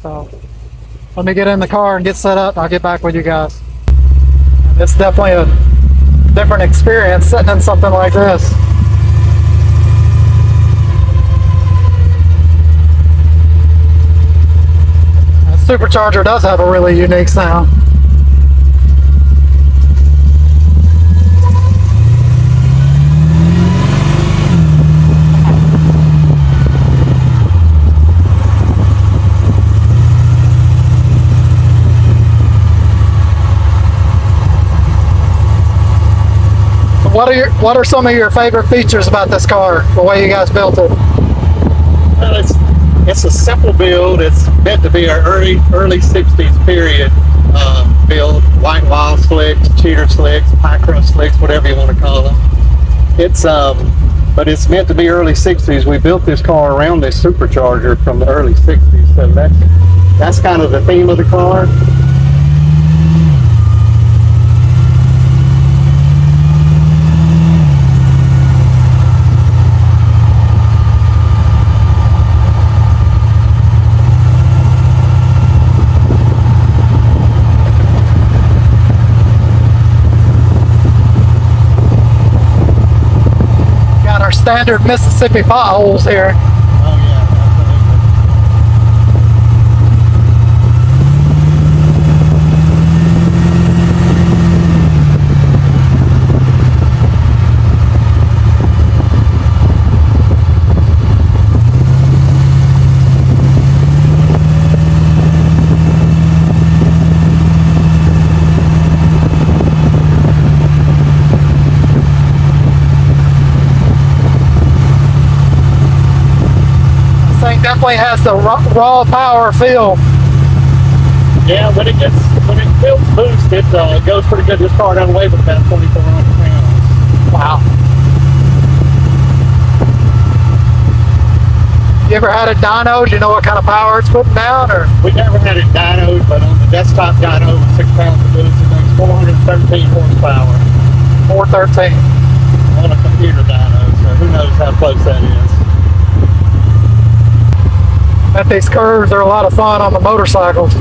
So let me get in the car and get set up, and I'll get back with you guys. It's definitely a different experience sitting in something like this. The supercharger does have a really unique sound. What are some of your favorite features about this car, the way you guys built it? Well, it's a simple build. It's meant to be an early 60s period build. White wall slicks, cheater slicks, high crust slicks, whatever you want to call them. But it's meant to be early 60s. We built this car around this supercharger from the early 60s, so that's kind of the theme of the car. Standard Mississippi potholes here. Oh yeah, definitely has the raw power feel. Yeah, when it feels boost, it goes pretty good. This car doesn't weigh but about 2,400 pounds. Wow. You ever had a dyno? Do you know what kind of power it's putting down? Or We never had it dynoed, but on the desktop dyno with 6 pounds of boost, it makes 413 horsepower. 413. On a computer dyno, so who knows how close that is. Bet these curves are a lot of fun on the motorcycles.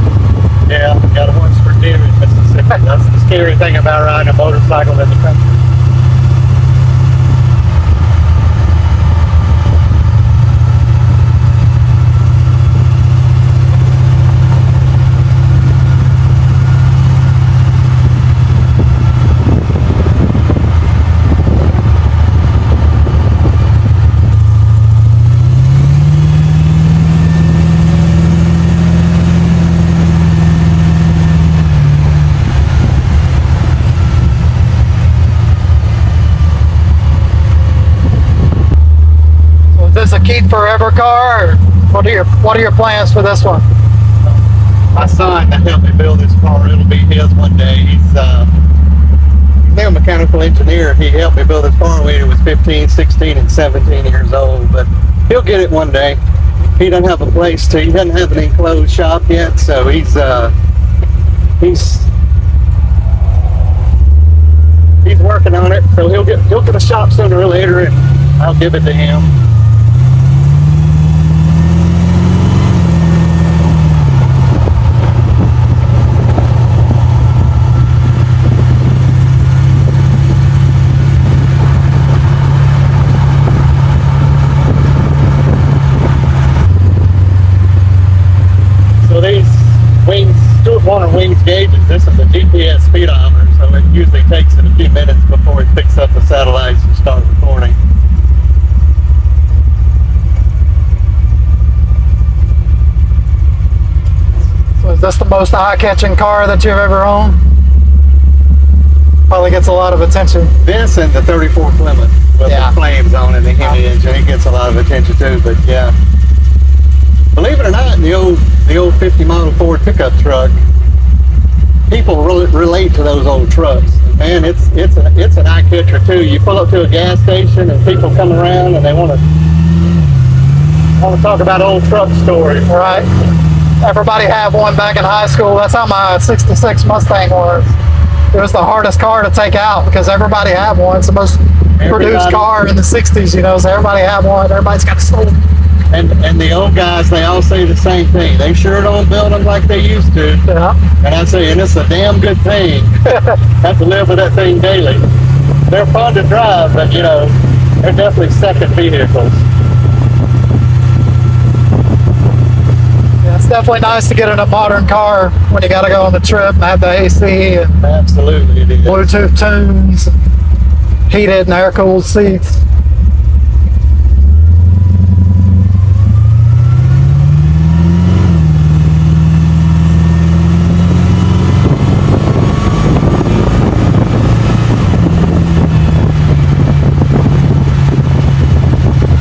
Yeah, got a horse for deer in Mississippi. That's the scary thing about riding a motorcycle in the country. So is this a keep forever car? Or what are your plans for this one? My son that helped me build this car, it'll be his one day. He's now a mechanical engineer. He helped me build this car when he was 15, 16, and 17 years old, but he'll get it one day. He doesn't have a place to, he doesn't have an enclosed shop yet, so he's working on it. So he'll get a shop sooner or later, and I'll give it to him. So these Stewart Warner wings gauges, this is a GPS speedometer, so it usually takes it a few minutes before it picks up the satellites and starts recording. So is this the most eye-catching car that you've ever owned? Probably gets a lot of attention. This and the 34 Plymouth with Yeah. the flames on it, the Hemi engine, it gets a lot of attention too, but yeah. Believe it or not, the old 50 model Ford pickup truck, people relate to those old trucks. Man, it's an eye catcher too. You pull up to a gas station and people come around and they want to talk about old truck stories. Right. Everybody had one back in high school. That's how my 66 Mustang was. It was the hardest car to take out because everybody had one. It's the most produced car in the 60s, you know, so everybody had one. Everybody's got a soul. And the old guys, they all say the same thing. They sure don't build them like they used to. Yeah. And I say, and it's a damn good thing. Have to live with that thing daily. They're fun to drive, but you know, they're definitely second vehicles. Yeah, it's definitely nice to get in a modern car when you got to go on the trip and have the AC and Absolutely, it is. Bluetooth tunes, heated and air-cooled seats.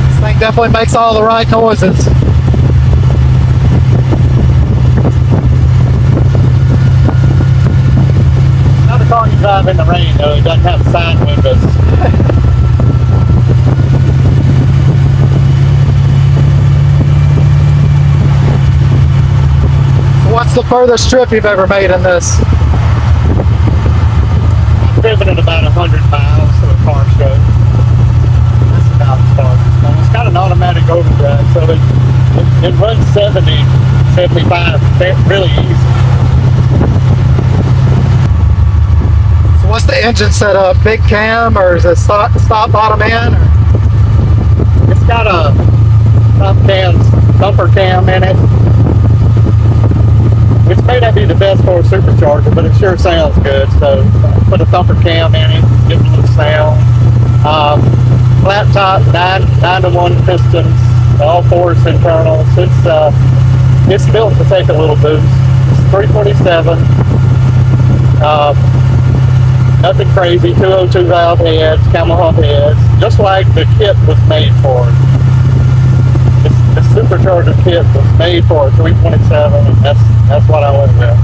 This thing definitely makes all the right noises. Not a car you drive in the rain, though. It doesn't have side windows. What's the furthest trip you've ever made in this? I've driven it about 100 miles to a car show. That's about as far as it's gone. It's got an automatic overdrive, so it runs 70, 75 really easy. So what's the engine setup? Big cam or is it stop bottom end? Or? It's got a bumper cam in it. Which may not be the best for a supercharger, but it sure sounds good. So put a thumper cam in it, give it a little sound. Flat top, 9-to-1 pistons, all 4 internals. It's built to take a little boost. It's 347. Nothing crazy. 202 valve heads, Camel heads, just like the kit was made for. It's super supercharger kit was made for a 327, and that's what I went with.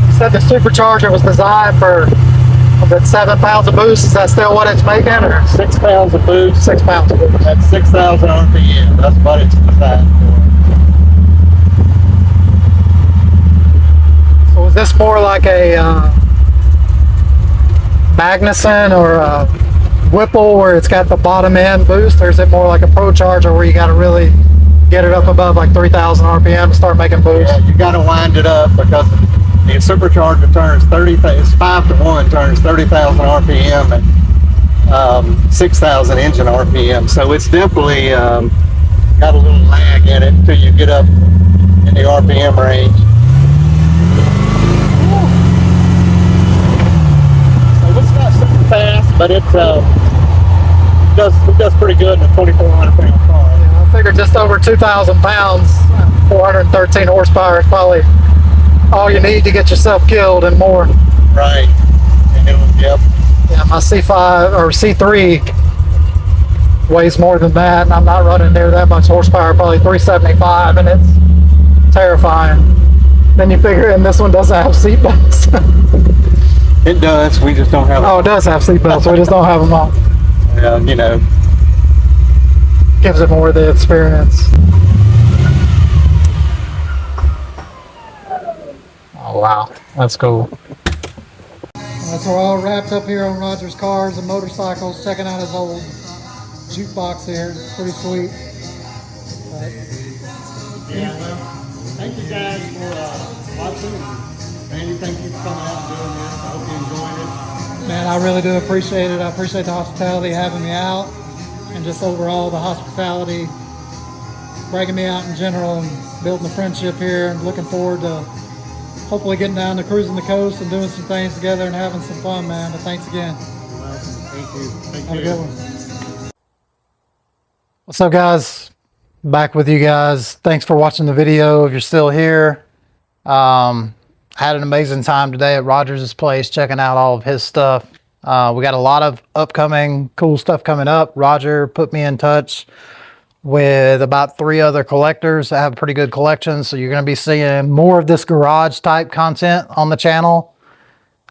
You said the supercharger was designed for, was it 7 pounds of boost? Is that still what it's making, or 6 pounds of boost. 6 pounds of boost? That's 6,000 RPM. That's what it's designed for. So is this more like a Magnuson or a Whipple where it's got the bottom end boost, or is it more like a Pro Charger where you got to really get it up above like 3,000 RPM to start making boost? Yeah, you got to wind it up because the supercharger turns it's 5 to 1 turns 30,000 RPM and 6,000 engine RPM. So it's definitely got a little lag in it until you get up in the RPM range. So it's not super fast, but it does pretty good in a 2,400 pound car. Yeah, I figured just over 2,000 pounds, 413 horsepower is probably all you need to get yourself killed and more. Right. Yep. Yeah, my C5 or C3 weighs more than that, and I'm not running near that much horsepower, probably 375, and it's terrifying. Then you figure, and this one doesn't have seat belts. It does. We just don't have. Oh, it does have seat belts. We just don't have them on. Yeah, you know. Gives it more of the experience. Oh wow, that's cool. So we're all wrapped up here on Roger's cars and motorcycles, checking out his old jukebox here. Pretty sweet. Yeah, well, thank you guys for watching. Randy, thank you for coming out and doing this. I hope you enjoyed it. Man, I really do appreciate it. I appreciate the hospitality, having me out, and just overall the hospitality, bringing me out in general and building a friendship here, and looking forward to hopefully getting down to cruising the coast and doing some things together and having some fun, man. But thanks again. Thank you. Thank Have you. a good one. What's up, guys? Back with you guys. Thanks for watching the video. If you're still here, had an amazing time today at Roger's place, checking out all of his stuff. We got a lot of upcoming cool stuff coming up. Roger put me in touch with about 3 other collectors that have a pretty good collection. So you're going to be seeing more of this garage type content on the channel.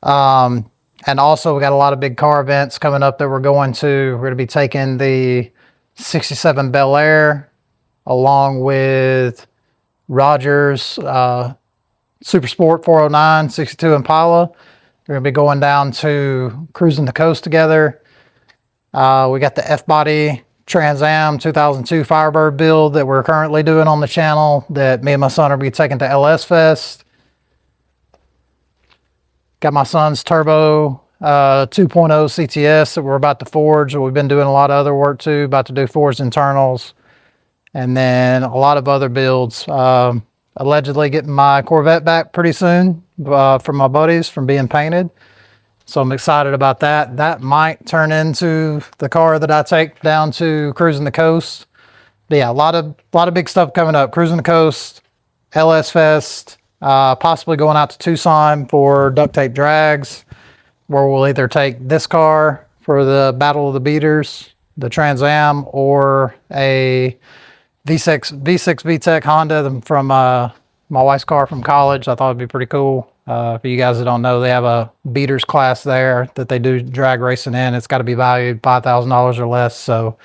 And also we got a lot of big car events coming up that we're going to. We're going to be taking the 67 Bel Air along with Roger's Super Sport 409 62 Impala. We're going to be going down to cruising the coast together. We got the F-Body Trans Am 2002 Firebird build that we're currently doing on the channel that me and my son will be taking to LS Fest. Got my son's Turbo 2.0 CTS that we're about to forge. We've been doing a lot of other work too, about to do forged internals. And then a lot of other builds. Allegedly getting my Corvette back pretty soon from my buddies from being painted. So I'm excited about that. That might turn into the car that I take down to cruising the coast. But yeah, a lot of big stuff coming up. Cruising the coast, LS Fest, possibly going out to Tucson for duct tape drags, where we'll either take this car for the Battle of the Beaters, the Trans Am, or a V6 VTEC Honda from my wife's car from college. I thought it'd be pretty cool. For you guys that don't know, they have a beaters class there that they do drag racing in. It's got to be valued $5,000 or less. So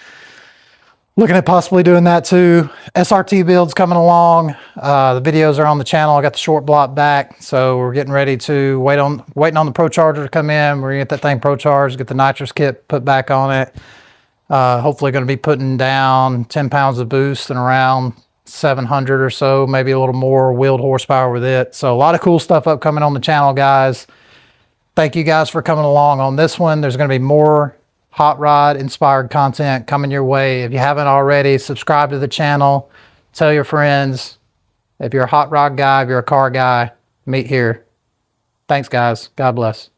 looking at possibly doing that too. SRT builds coming along. The videos are on the channel. I got the short block back. So we're getting ready to waiting on the Pro Charger to come in. We're gonna get that thing Pro Charged, get the nitrous kit put back on it. Hopefully going to be putting down 10 pounds of boost and around 700 or so, maybe a little more wheeled horsepower with it. So a lot of cool stuff upcoming on the channel, guys. Thank you guys for coming along on this one. There's going to be more hot rod inspired content coming your way. If you haven't already, subscribe to the channel, tell your friends. If you're a hot rod guy, if you're a car guy, meet here. Thanks, guys. God bless.